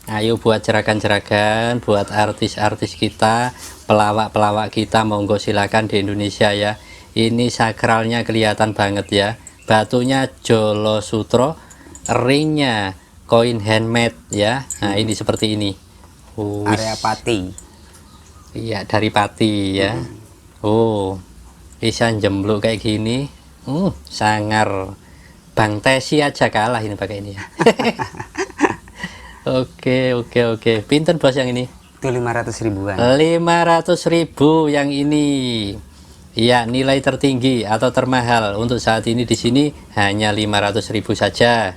Ayo buat jeragan-jeragan, buat artis-artis kita, pelawak-pelawak kita, monggo silakan di Indonesia ya. Ini sakralnya kelihatan banget ya. Batunya Jolo Sutro, ringnya koin handmade ya. Nah, ini seperti ini. Area Pati. Iya, dari Pati ya. Oh, bisa jembluk kayak gini. Sangar. Bang Tesi aja kalah ini pakai ini ya. Oke. Pinten Bos yang ini? Itu 500.000-an. 500.000 yang ini. Ya, nilai tertinggi atau termahal untuk saat ini di sini hanya 500.000 saja.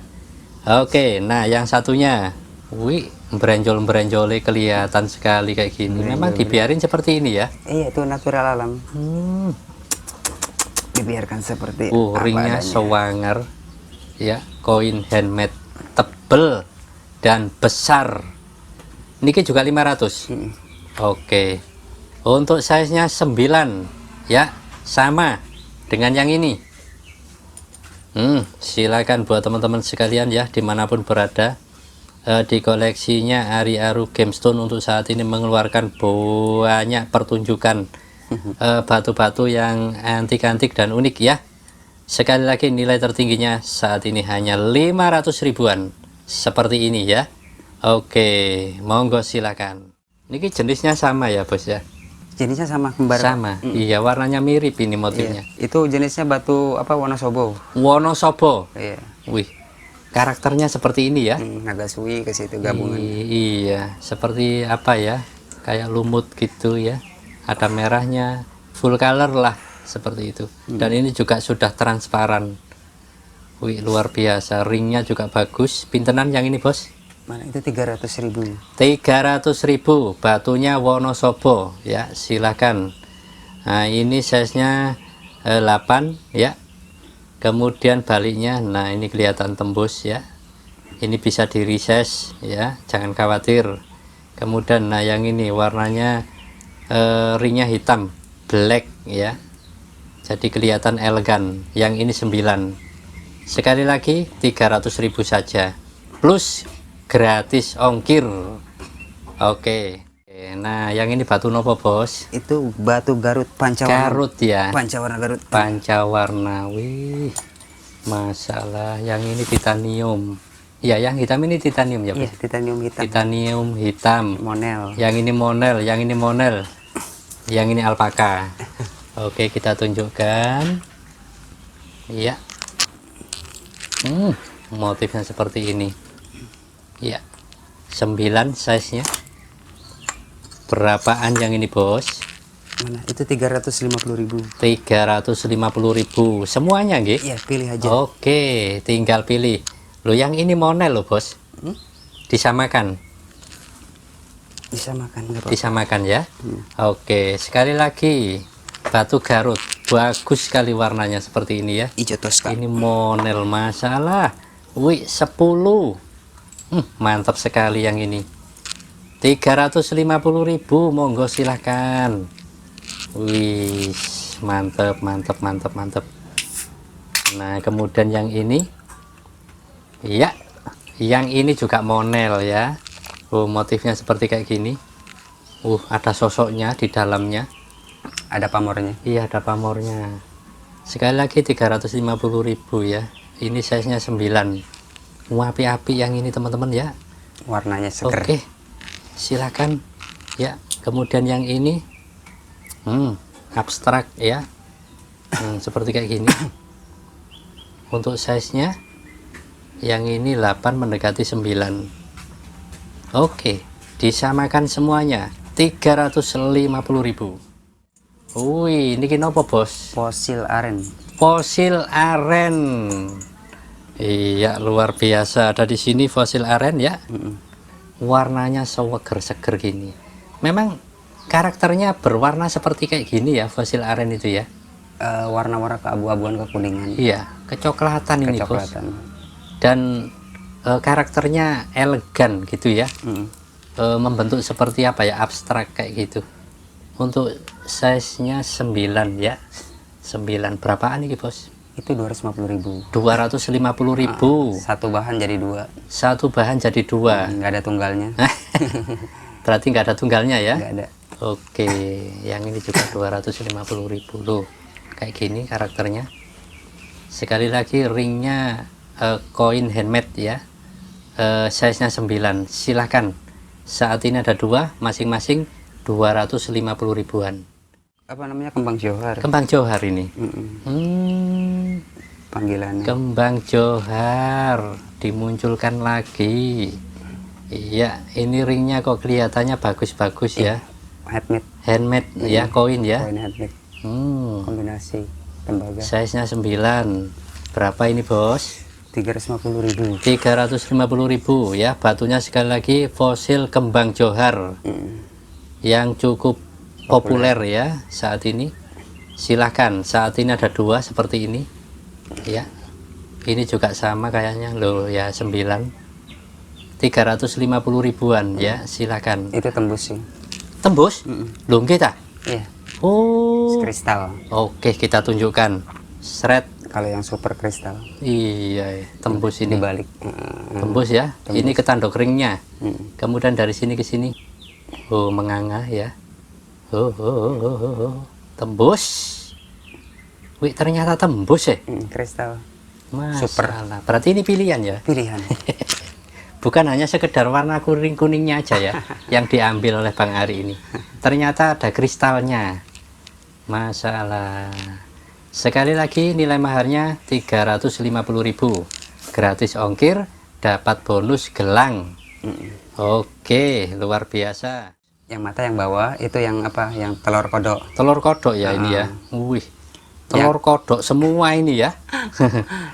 Oke, nah yang satunya. Wih, berenjol-berenjolnya kelihatan sekali kayak gini. Memang dibiarin seperti ini ya? Iya, itu natural alam. Dibiarkan seperti ringnya sewanger. Ya, koin handmade tebel dan besar. Niki juga 500. Oke. Untuk size-nya 9 ya, sama dengan yang ini. Silakan buat teman-teman sekalian ya, dimanapun berada. Di koleksinya Ari Aru Gemstone untuk saat ini mengeluarkan banyak pertunjukan batu-batu yang antik-antik dan unik ya. Sekali lagi nilai tertingginya saat ini hanya 500.000-an seperti ini ya. Oke, monggo silakan. Ini jenisnya sama ya Bos ya, Jenisnya sama kembar. Sama. Iya, warnanya mirip ini motifnya. Iya. Itu jenisnya batu apa, Wonosobo. Wonosobo. Iya. Wih, karakternya seperti ini ya. Nagasui ke situ gabungan. Iya, seperti apa ya? Kayak lumut gitu ya. Ada merahnya, full color lah seperti itu. Dan ini juga sudah transparan. Wih, luar biasa. Ringnya juga bagus. Pintenan yang ini, Bos? Mana itu 300.000. 300.000 batunya Wonosobo ya, silakan. Nah, ini size-nya 8 ya. Kemudian baliknya, nah ini kelihatan tembus ya. Ini bisa di resize ya, jangan khawatir. Kemudian nah yang ini warnanya ringnya hitam, black ya. Jadi kelihatan elegan. Yang ini 9. Sekali lagi 300.000 saja. Plus gratis ongkir. Oke. Nah, yang ini batu nopo, Bos? Itu batu Garut Pancawarna. Garut ya. Pancawarna Garut. Pancawarna. Wih. Masalah yang ini titanium. Ya, yang hitam ini titanium ya, Bos? Iya, titanium hitam. Titanium hitam. Monel. Yang ini monel, yang ini monel. Yang ini alpaka. Oke, kita tunjukkan. Iya. Motifnya seperti ini. Ya, 9 size-nya. Berapaan yang ini, Bos? Mana? Itu 350.000. 350.000 semuanya, nggih? Iya, pilih aja. Oke, tinggal pilih. Lo yang ini monel loh, Bos. Disamakan. Disamakan, nggak apa-apa. Disamakan ya. Oke, sekali lagi. Batu Garut. Bagus sekali warnanya seperti ini ya. Ijo Tosca. Ini monel, masalah. Wih, 10. Mantap sekali yang ini. 350.000, monggo silahkan. Wih, mantap, mantap, mantap, mantap. Nah, kemudian yang ini, ya, yang ini juga monel ya. Motifnya seperti kayak gini. Ada sosoknya di dalamnya. Ada pamornya. Iya, ada pamornya. Sekali lagi 350.000 ya. Ini size-nya 9. Api-api yang ini teman-teman ya. Warnanya seger. Oke, silakan ya. Kemudian yang ini abstrak ya. Seperti kayak gini. Untuk size-nya yang ini 8 mendekati 9. Oke, disamakan semuanya 350.000. Wih, ini kenapa, Bos? Fosil aren. Fosil aren. Iya, luar biasa. Ada di sini fosil aren ya. Warnanya seger-seger gini. Memang karakternya berwarna seperti kayak gini ya, fosil aren itu ya. Warna-warna keabu-abuan, kekuningan. Iya, kecoklatan ini, Bos. Kecoklatan. Dan karakternya elegan gitu ya. Membentuk seperti apa ya, abstrak kayak gitu. Untuk size-nya 9 ya. 9 berapaan ini, Bos? Itu 250.000. 250.000. Satu bahan jadi 2. Satu bahan jadi 2. Nggak ada tunggalnya. Berarti nggak ada tunggalnya ya? Nggak ada. Oke, yang ini juga 250.000 loh. Kayak gini karakternya. Sekali lagi ringnya koin handmade ya. Size-nya 9. Silahkan. Saat ini ada 2, masing-masing 250.000-an. Apa namanya, kembang johar. Kembang johar ini. Panggilannya. Kembang johar dimunculkan lagi. Iya, ini ringnya kok kelihatannya bagus-bagus ya. Handmade. Handmade ya, koin ya. Koin handmade. Kombinasi tembaga. Size-nya 9. Berapa ini, Bos? 350.000. 350.000 ya. Batunya sekali lagi fosil kembang johar. Yang cukup populer ya saat ini. Silahkan, saat ini ada 2 seperti ini ya. Ini juga sama kayaknya loh ya, 9. 350.000-an ya, silakan. Itu tembus sih. Tembus? Belum kita? Iya. Oh. Kristal. Oke, kita tunjukkan. Shred. Kalau yang super kristal. Iya, tembus ini. Dibalik. Tembus ya. Tembus. Ini ketandok ringnya. Kemudian dari sini ke sini. Menganga ya. Tembus. Wih, ternyata tembus ya. Kristal. Super. Berarti ini pilihan ya. Pilihan. Bukan hanya sekedar warna kuning-kuningnya aja ya yang diambil oleh Bang Ari ini. ternyata ada kristalnya. Masalah. Sekali lagi nilai maharnya 350.000, gratis ongkir, dapat bonus gelang. Oke, luar biasa. Yang mata yang bawah itu yang apa? Yang telur kodok. Telur kodok ya ini ya. Wih, telur kodok semua ini ya.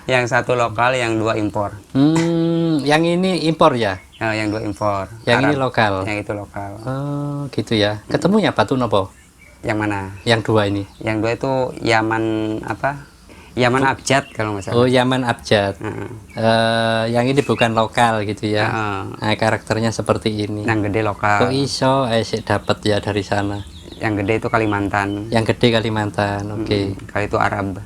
Yang satu lokal, yang dua impor. Yang ini impor ya? Yang dua impor. Yang Arab. ini lokal. Yang itu lokal. Oh, gitu ya. Ketemunya batu nopo? Yang mana? Yang dua ini. Yang dua itu Yaman apa? Yaman Abjad kalau nggak salah. Oh, Yaman Abjad. Yang ini bukan lokal gitu ya. Nah, karakternya seperti ini. Yang gede lokal. Kok iso dapat ya dari sana? Yang gede itu Kalimantan. Yang gede Kalimantan. Oke. Kalau itu Arab.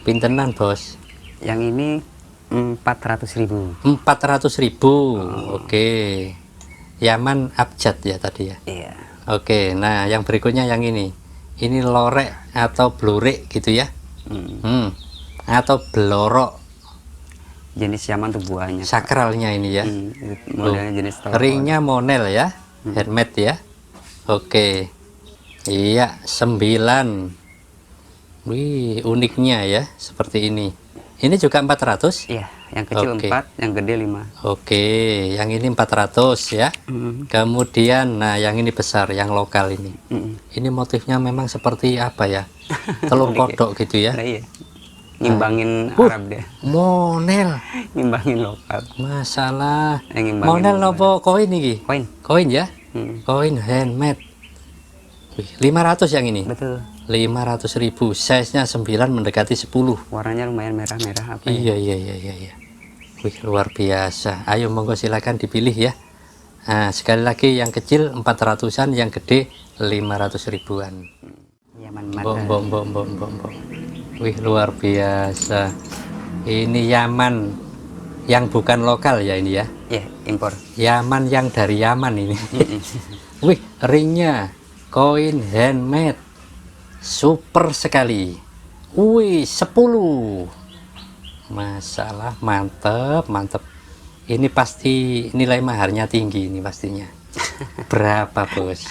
Pintenan, Bos. Yang ini 400.000. 400.000. Oke. Yaman Abjad ya tadi ya. Iya. Oke. Nah, yang berikutnya yang ini. Ini lorek atau blorek gitu ya. Atau blorok. Jenis Yaman tuh buahnya. Sakralnya ini ya. Modelnya jenis telur. Ringnya monel ya. Handmade ya. Oke. Iya, 9. Wih, uniknya ya seperti ini. Ini juga 400? Iya, yang kecil 4, yang gede 5. Oke, yang ini 400 ya. Kemudian nah yang ini besar, yang lokal ini. Ini motifnya memang seperti apa ya? Telur kodok gitu ya. Nah, iya. Ngimbangin Arab dia. Monel. Ngimbangin lokal. Masalah. Ngimbangin Monel nopo koin iki? Koin. Koin ya? Koin handmade. Wih, 500 yang ini. Betul. 500.000, size-nya 9 mendekati 10. Warnanya lumayan merah-merah apa Iya. Wih, luar biasa. Ayo monggo silakan dipilih ya. Nah, sekali lagi yang kecil 400-an, yang gede 500 ribuan. Yaman mata. Wih, luar biasa. Ini Yaman yang bukan lokal ya ini ya. Iya, impor. Yaman yang dari Yaman ini. Wih, ringnya koin handmade. Super sekali. Wih, 10. Masalah mantep. Ini pasti nilai maharnya tinggi ini pastinya. Berapa, Bos?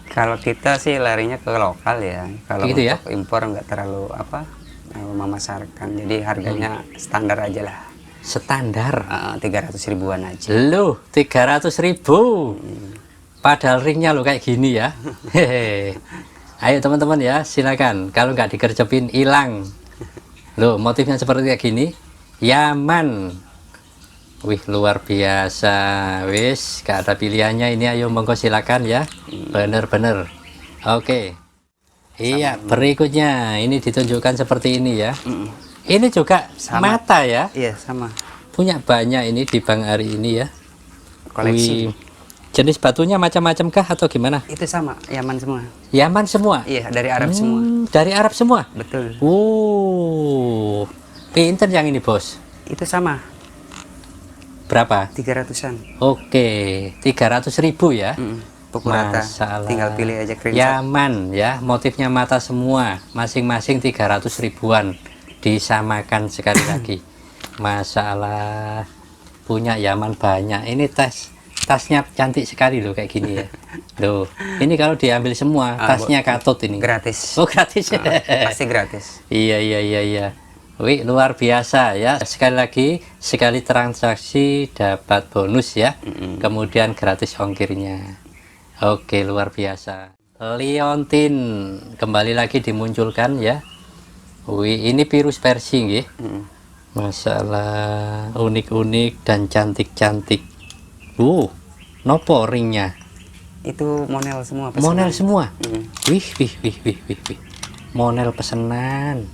Kalau kita sih larinya ke lokal ya. Kalau gitu untuk impor nggak terlalu apa memasarkan. Jadi harganya standar aja lah. Standar. 300 ribuan aja. Loh, 300.000. Padahal ringnya lo kayak gini ya. Hehe. Ayo teman-teman ya, silakan. Kalau nggak dikerjepin hilang. Loh, motifnya seperti kayak gini. Yaman. Wih, luar biasa. Wis, gak ada pilihannya ini. Ayo monggo silakan ya. Bener-bener. Oke. Iya, berikutnya ini ditunjukkan seperti ini ya. Ini juga sama. Mata ya. Iya, sama. Punya banyak ini di Bang Ari ini ya. Koleksi. Wih. Jenis batunya macam-macam kah atau gimana? Itu sama, Yaman semua. Yaman semua? Iya, dari Arab semua. Dari Arab semua? Betul. Pinter yang ini, Bos. Itu sama. Berapa? 300-an. Oke, 300.000 ya. Pukul rata. Masalah. Tinggal pilih aja screenshot. Yaman ya, motifnya mata semua, masing-masing 300 ribuan. Disamakan sekali lagi. Masalah. Punya Yaman banyak. Ini tasnya cantik sekali loh kayak gini ya. Loh, ini kalau diambil semua, tasnya katut ini. Gratis. Oh, gratis. Pasti gratis. Iya. Wih, luar biasa ya. Sekali lagi, sekali transaksi dapat bonus ya. Kemudian gratis ongkirnya. Oke, luar biasa. Liontin kembali lagi dimunculkan ya. Wih, ini virus Persi nggih. Masalah unik-unik dan cantik-cantik. Nopo ringnya? Itu monel semua. Pesanan. Monel semua. Wih. Monel pesanan.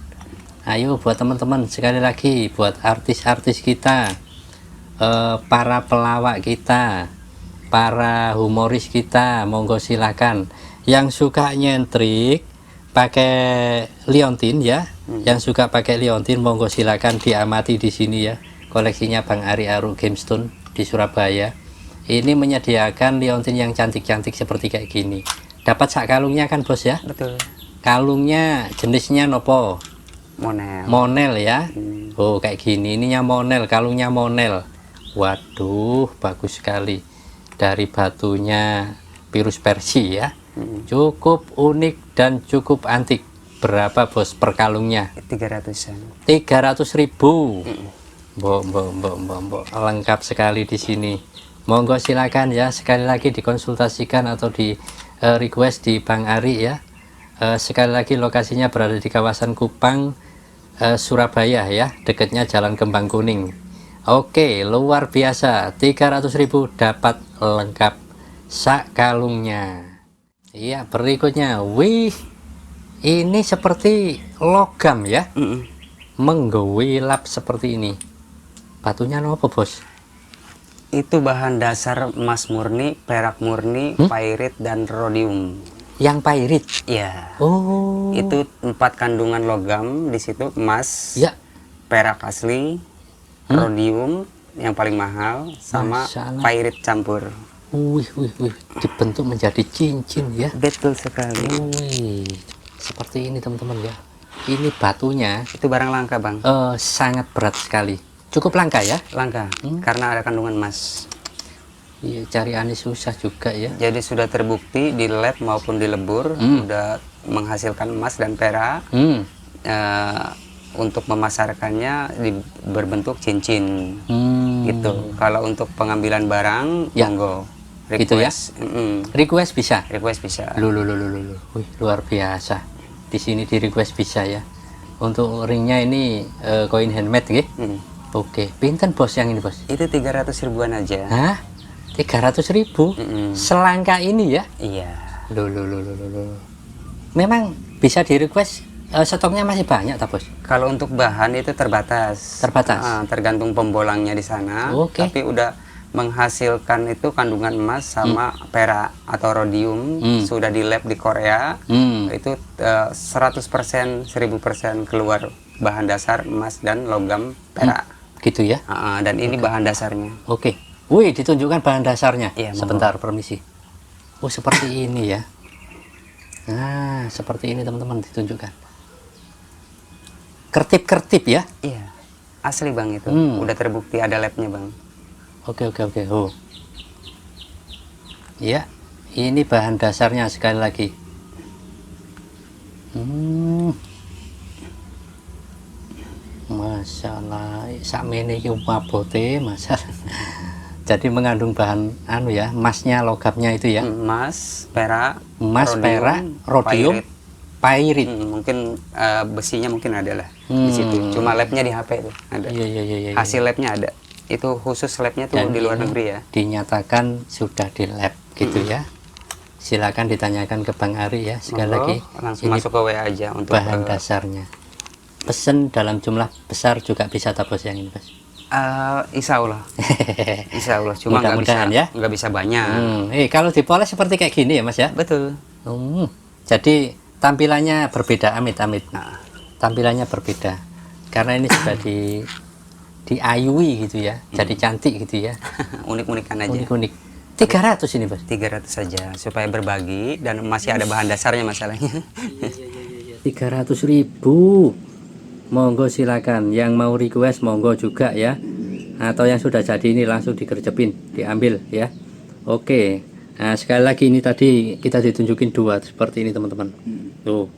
Ayo buat teman-teman sekali lagi buat artis-artis kita, para pelawak kita, para humoris kita, monggo silakan. Yang suka nyentrik pakai liontin ya, yang suka pakai liontin monggo silakan diamati di sini ya. Koleksinya Bang Ari Aru Gemstone di Surabaya. Ini menyediakan liontin yang cantik-cantik seperti kayak gini. Dapat sak kalungnya kan, Bos ya? Betul. Kalungnya jenisnya nopo? Monel. Monel ya. Oh, kayak gini. Ininya monel, kalungnya monel. Waduh, bagus sekali. dari batunya Pirus Persi ya. Cukup unik dan cukup antik. Berapa bos per kalungnya? 300-an. 300.000. Mbok, lengkap sekali di sini. Monggo silakan ya, sekali lagi dikonsultasikan atau di request di Bang Ari ya. Sekali lagi lokasinya berada di kawasan Kupang, Surabaya ya, dekatnya Jalan Kembang Kuning. Oke, luar biasa. 300.000 dapat lengkap sak kalungnya. Iya, berikutnya. Wih, ini seperti logam ya. Menggewilap seperti ini. Batunya apa bos? Itu bahan dasar emas murni, perak murni, pairit dan rhodium. Yang pairit. Ya. Oh. Itu 4 kandungan logam di situ, emas, Ya. perak asli, rhodium yang paling mahal, sama Masya Allah. pairit campur. Wih, dibentuk menjadi cincin ya. Betul sekali. Wih, seperti ini teman-teman ya. Ini batunya Itu barang langka, Bang. sangat berat sekali. Cukup langka ya. Langka, karena ada kandungan emas. Iya, cari aneh susah juga ya. Jadi sudah terbukti di lab maupun di lebur, sudah menghasilkan emas dan perak. Untuk memasarkannya berbentuk cincin. Gitu. Kalau untuk pengambilan barang, Ya. monggo. Gitu ya? Request bisa. Request bisa. Lu. Wih, luar biasa. Di sini di request bisa ya. Untuk ringnya ini koin handmade gitu. Oke, pinten bos yang ini bos? Itu 300 ribuan aja. Hah? 300.000? Selangka ini ya? Iya. Lu. Memang bisa di request, stoknya masih banyak tak bos? Kalau untuk bahan itu terbatas. Terbatas? Tergantung pembolangnya di sana. Oke. Tapi udah menghasilkan itu kandungan emas sama perak atau rhodium. Sudah di lab di Korea. Itu 100%, 1000% keluar bahan dasar emas dan logam perak. Gitu ya? Dan ini bahan dasarnya. Oke. Wih, ditunjukkan bahan dasarnya. Iya, sebentar, permisi. Oh, seperti ini ya. Nah, seperti ini teman-teman ditunjukkan. Kertip-kertip ya? Iya. Asli Bang itu. Udah terbukti ada labnya Bang. Oke. Oh. Ya, ini bahan dasarnya sekali lagi. Masya Allah, sakmene iki abote masalah. Jadi mengandung bahan emasnya, logamnya itu ya. Emas, perak, rhodium, pairit. Mungkin besinya mungkin ada lah di situ. Cuma labnya di HP itu ada. Iya. Hasil labnya ada. Itu khusus labnya tuh Dan di luar ini negeri ya. Dinyatakan sudah di lab gitu ya. Silakan ditanyakan ke Bang Ari ya. Sekali lagi langsung masuk ke WA aja untuk bahan dasarnya. Pesen dalam jumlah besar juga bisa tabos yang ini bos. Insya Allah. Cuma Mudah-mudahan ya. nggak bisa banyak. Kalau dipoles seperti kayak gini ya mas ya. Betul. Jadi tampilannya berbeda, amit. Tampilannya berbeda karena ini sudah diayui gitu ya, jadi cantik gitu ya. Unik-unikan aja. Unik. 300 ini bos. 300 saja supaya berbagi dan masih ada bahan dasarnya masalahnya. 300.000. Monggo silakan, yang mau request monggo juga ya, atau yang sudah jadi ini langsung digercepin, diambil ya. Oke. Nah, sekali lagi ini tadi kita ditunjukin 2 seperti ini teman-teman. Tuh,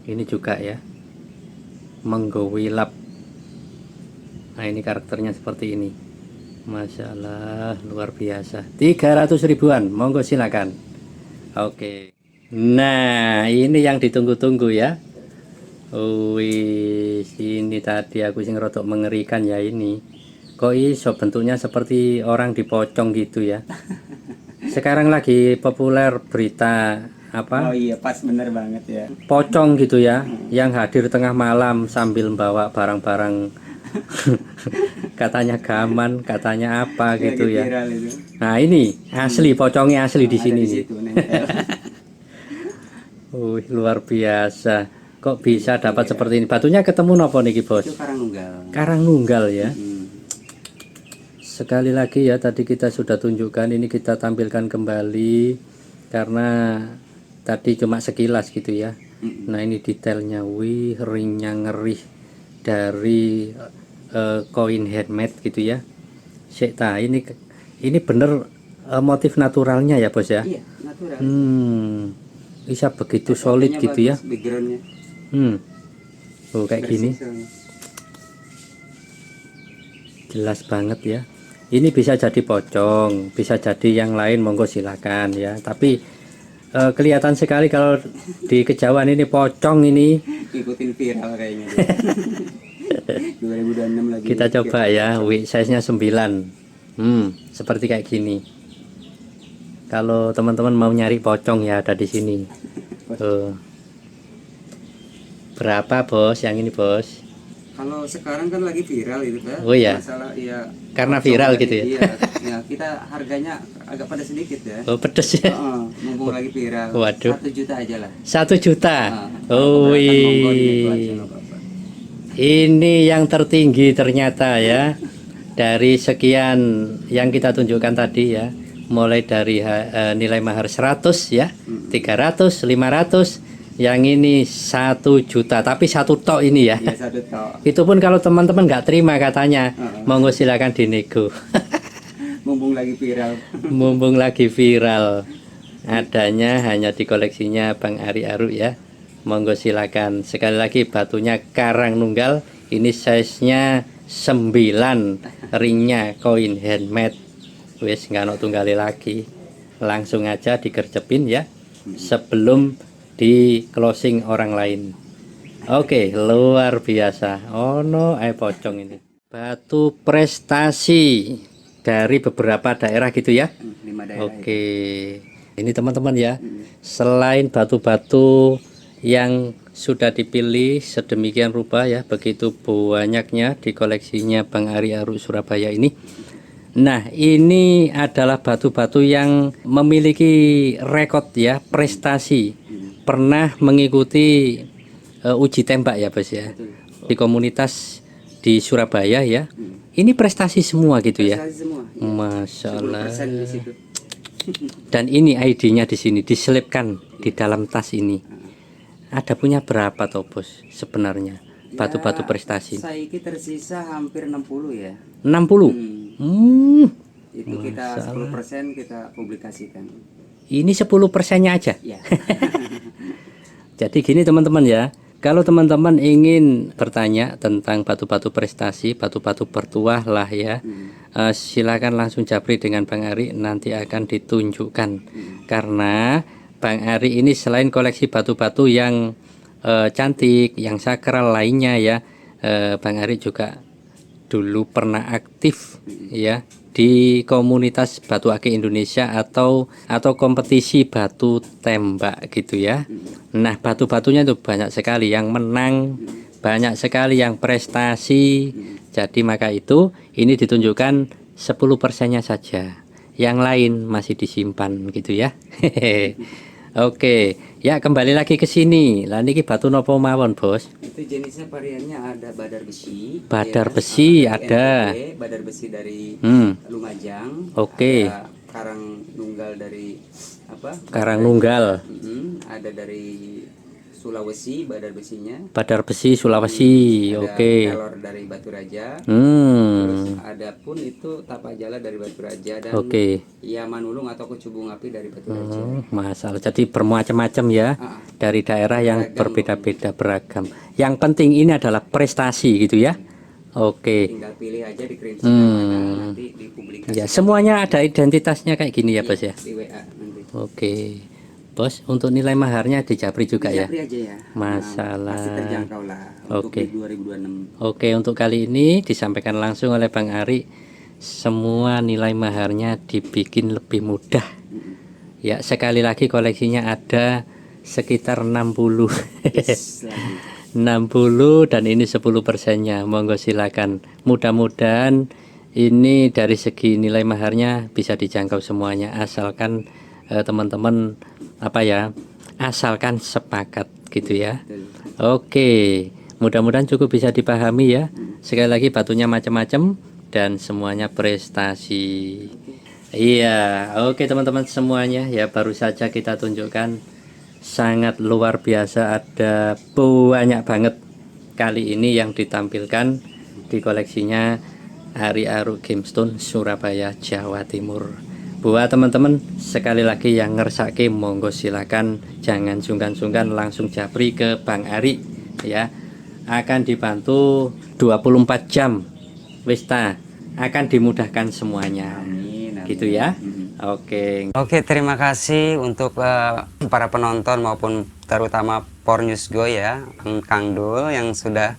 ini juga ya, menggewilap. Nah, ini karakternya seperti ini. Masya Allah, luar biasa. 300 ribuan, monggo silakan. Oke. Nah, ini yang ditunggu-tunggu ya. Wih, ini tadi aku sing rodok mengerikan ya ini. Kok iso bentuknya seperti orang dipocong gitu ya. Sekarang lagi populer berita apa? Oh iya, pas bener banget ya. Pocong gitu ya, yang hadir tengah malam sambil membawa barang-barang katanya gaman, katanya apa gitu ya. Nah, ini asli, pocongnya asli di sini nih. Luar biasa. Kok bisa dapat seperti ini? Batunya ketemu nopo niki bos? Itu Karangnunggal. Karangnunggal ya. Sekali lagi ya, tadi kita sudah tunjukkan, ini kita tampilkan kembali karena tadi cuma sekilas gitu ya. Nah, ini detailnya, wih, ringnya ngeri dari koin handmade gitu ya. Ini bener motif naturalnya ya bos ya. Iya, natural. Bisa begitu solid gitu ya. Backgroundnya. Oh kayak gini. Soalnya. Jelas banget ya. Ini bisa jadi pocong, bisa jadi yang lain, monggo silakan ya. Tapi kelihatan sekali kalau di kejauhan ini pocong ini. Ikutin viral kayaknya. 2026 lagi. Kita coba ya, size-nya 9. Seperti kayak gini. Kalau teman-teman mau nyari pocong ya ada di sini. Berapa bos yang ini bos? Kalau sekarang kan lagi viral itu kan. Oh iya. Masalah ya. Karena viral gitu ya. Iya, ya kita harganya agak pada sedikit ya. Oh pedes ya. Mumpung lagi viral. Waduh. 1 juta aja lah. 1 juta. Oh ini yang tertinggi ternyata ya. Dari sekian yang kita tunjukkan tadi ya. Mulai dari nilai mahar 100 ya, 300, 500. Yang ini 1 juta, tapi 1 tok ini ya. Iya, 1 tok. Itu pun kalau teman-teman nggak terima katanya, monggo silakan dinego. Mumpung lagi viral. Mumpung lagi viral. Adanya hanya di koleksinya Bang Ari Aruk ya. Monggo silakan. Sekali lagi batunya karang nunggal. Ini size-nya 9, ringnya koin handmade. Wes nggak ono tunggale lagi. Langsung aja digercepin ya. Sebelum di closing orang lain. Oke, luar biasa. Oh no, pocong ini. Batu prestasi dari beberapa daerah gitu ya. 5 daerah. Oke. Ini teman-teman ya. Selain batu-batu yang sudah dipilih sedemikian rupa ya, begitu banyaknya di koleksinya Bang Ari Aruk Surabaya ini. Nah, ini adalah batu-batu yang memiliki rekod ya, prestasi. Pernah mengikuti uji tembak ya bos ya. Di komunitas di Surabaya ya. Ini prestasi semua gitu ya. Prestasi semua. Masya Allah. 10% di situ. Dan ini ID-nya di sini diselipkan di dalam tas ini. Ada punya berapa toh bos sebenarnya batu-batu prestasi? Saiki tersisa hampir 60 ya. 60. Itu kita 10% kita publikasikan. Ini 10%-nya aja. Ya. Jadi gini teman-teman ya. Kalau teman-teman ingin bertanya tentang batu-batu prestasi, batu-batu bertuah lah ya, silakan langsung japri dengan Bang Ari, nanti akan ditunjukkan. Karena Bang Ari ini selain koleksi batu-batu yang cantik, yang sakral lainnya ya, Bang Ari juga dulu pernah aktif ya di komunitas batu akik Indonesia atau kompetisi batu tembak gitu ya. Nah, batu-batunya itu banyak sekali yang menang, banyak sekali yang prestasi. Jadi maka itu ini ditunjukkan 10%-nya saja. Yang lain masih disimpan gitu ya. Oke, ya kembali lagi ke sini. Lah niki batu nopo mawon, Bos? Itu jenisnya variannya ada badar besi. Badar besi ada. Badar besi dari Lumajang. Oke. Ada karang nunggal dari apa? Karang nunggal. Ada dari Sulawesi badar besinya. Badar besi Sulawesi. Oke. Kelor dari Batu Raja. Terus ada pun itu Tapajala dari Batu Raja dan ya Manulung atau Kecubung Api dari Batu Raja. Masalah. Jadi bermacam-macam ya. Dari daerah yang berbeda-beda beragam. Yang penting ini adalah prestasi gitu ya. Oke. Tinggal pilih aja dikirim mana nanti dipublikasikan. Ya, semuanya ada identitasnya kayak gini ya, Bos ya. Di WA nanti. Oke. Bos, untuk nilai maharnya di Japri juga ya? Japri aja ya. Masalah. Pasti terjangkau lah untuk 2026. Oke, untuk kali ini disampaikan langsung oleh Bang Ari. Semua nilai maharnya dibikin lebih mudah. Ya, sekali lagi koleksinya ada sekitar 60. Yes, 60 dan ini 10%-nya. Monggo silakan. Mudah-mudahan ini dari segi nilai maharnya bisa dijangkau semuanya asalkan teman-teman asalkan sepakat gitu ya. Oke, mudah-mudahan cukup bisa dipahami ya. Sekali lagi batunya macam-macam dan semuanya prestasi. Iya, oke teman-teman semuanya ya, baru saja kita tunjukkan sangat luar biasa, ada banyak banget kali ini yang ditampilkan di koleksinya Ari Aruk Gemstone Surabaya Jawa Timur. Buat teman-teman sekali lagi yang ngersake, monggo silakan, jangan sungkan-sungkan, langsung japri ke Bang Ari ya. Akan dibantu 24 jam. Wista akan dimudahkan semuanya. Amin, amin. Gitu ya. Oke. Oke, terima kasih untuk para penonton maupun terutama Pornews Go ya, Kang Dul yang sudah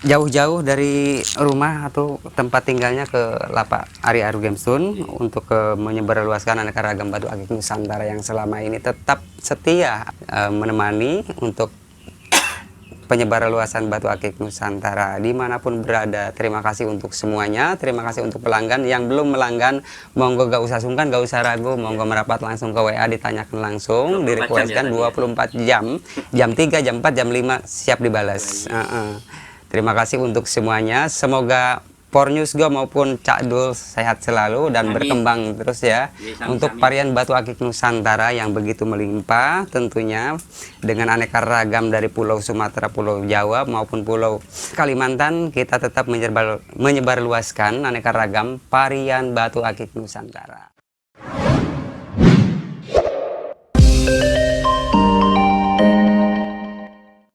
jauh-jauh dari rumah atau tempat tinggalnya ke lapak Ari Aru Gemstone untuk menyebarluaskan aneka ragam batu akik Nusantara yang selama ini tetap setia menemani untuk penyebarluasan batu akik Nusantara dimanapun berada. Terima kasih untuk semuanya, terima kasih untuk pelanggan. Yang belum melanggan, monggo gak usah sungkan, gak usah ragu, monggo merapat langsung ke WA, ditanyakan langsung, direquestkan 24 jam, jam 3, jam 4, jam 5 siap dibalas. Terima kasih untuk semuanya. Semoga Pornews Go maupun Cak Dul sehat selalu dan berkembang terus ya. Untuk varian batu akik Nusantara yang begitu melimpah tentunya dengan aneka ragam dari Pulau Sumatera, Pulau Jawa maupun Pulau Kalimantan, kita tetap menyebarluaskan aneka ragam varian batu akik Nusantara.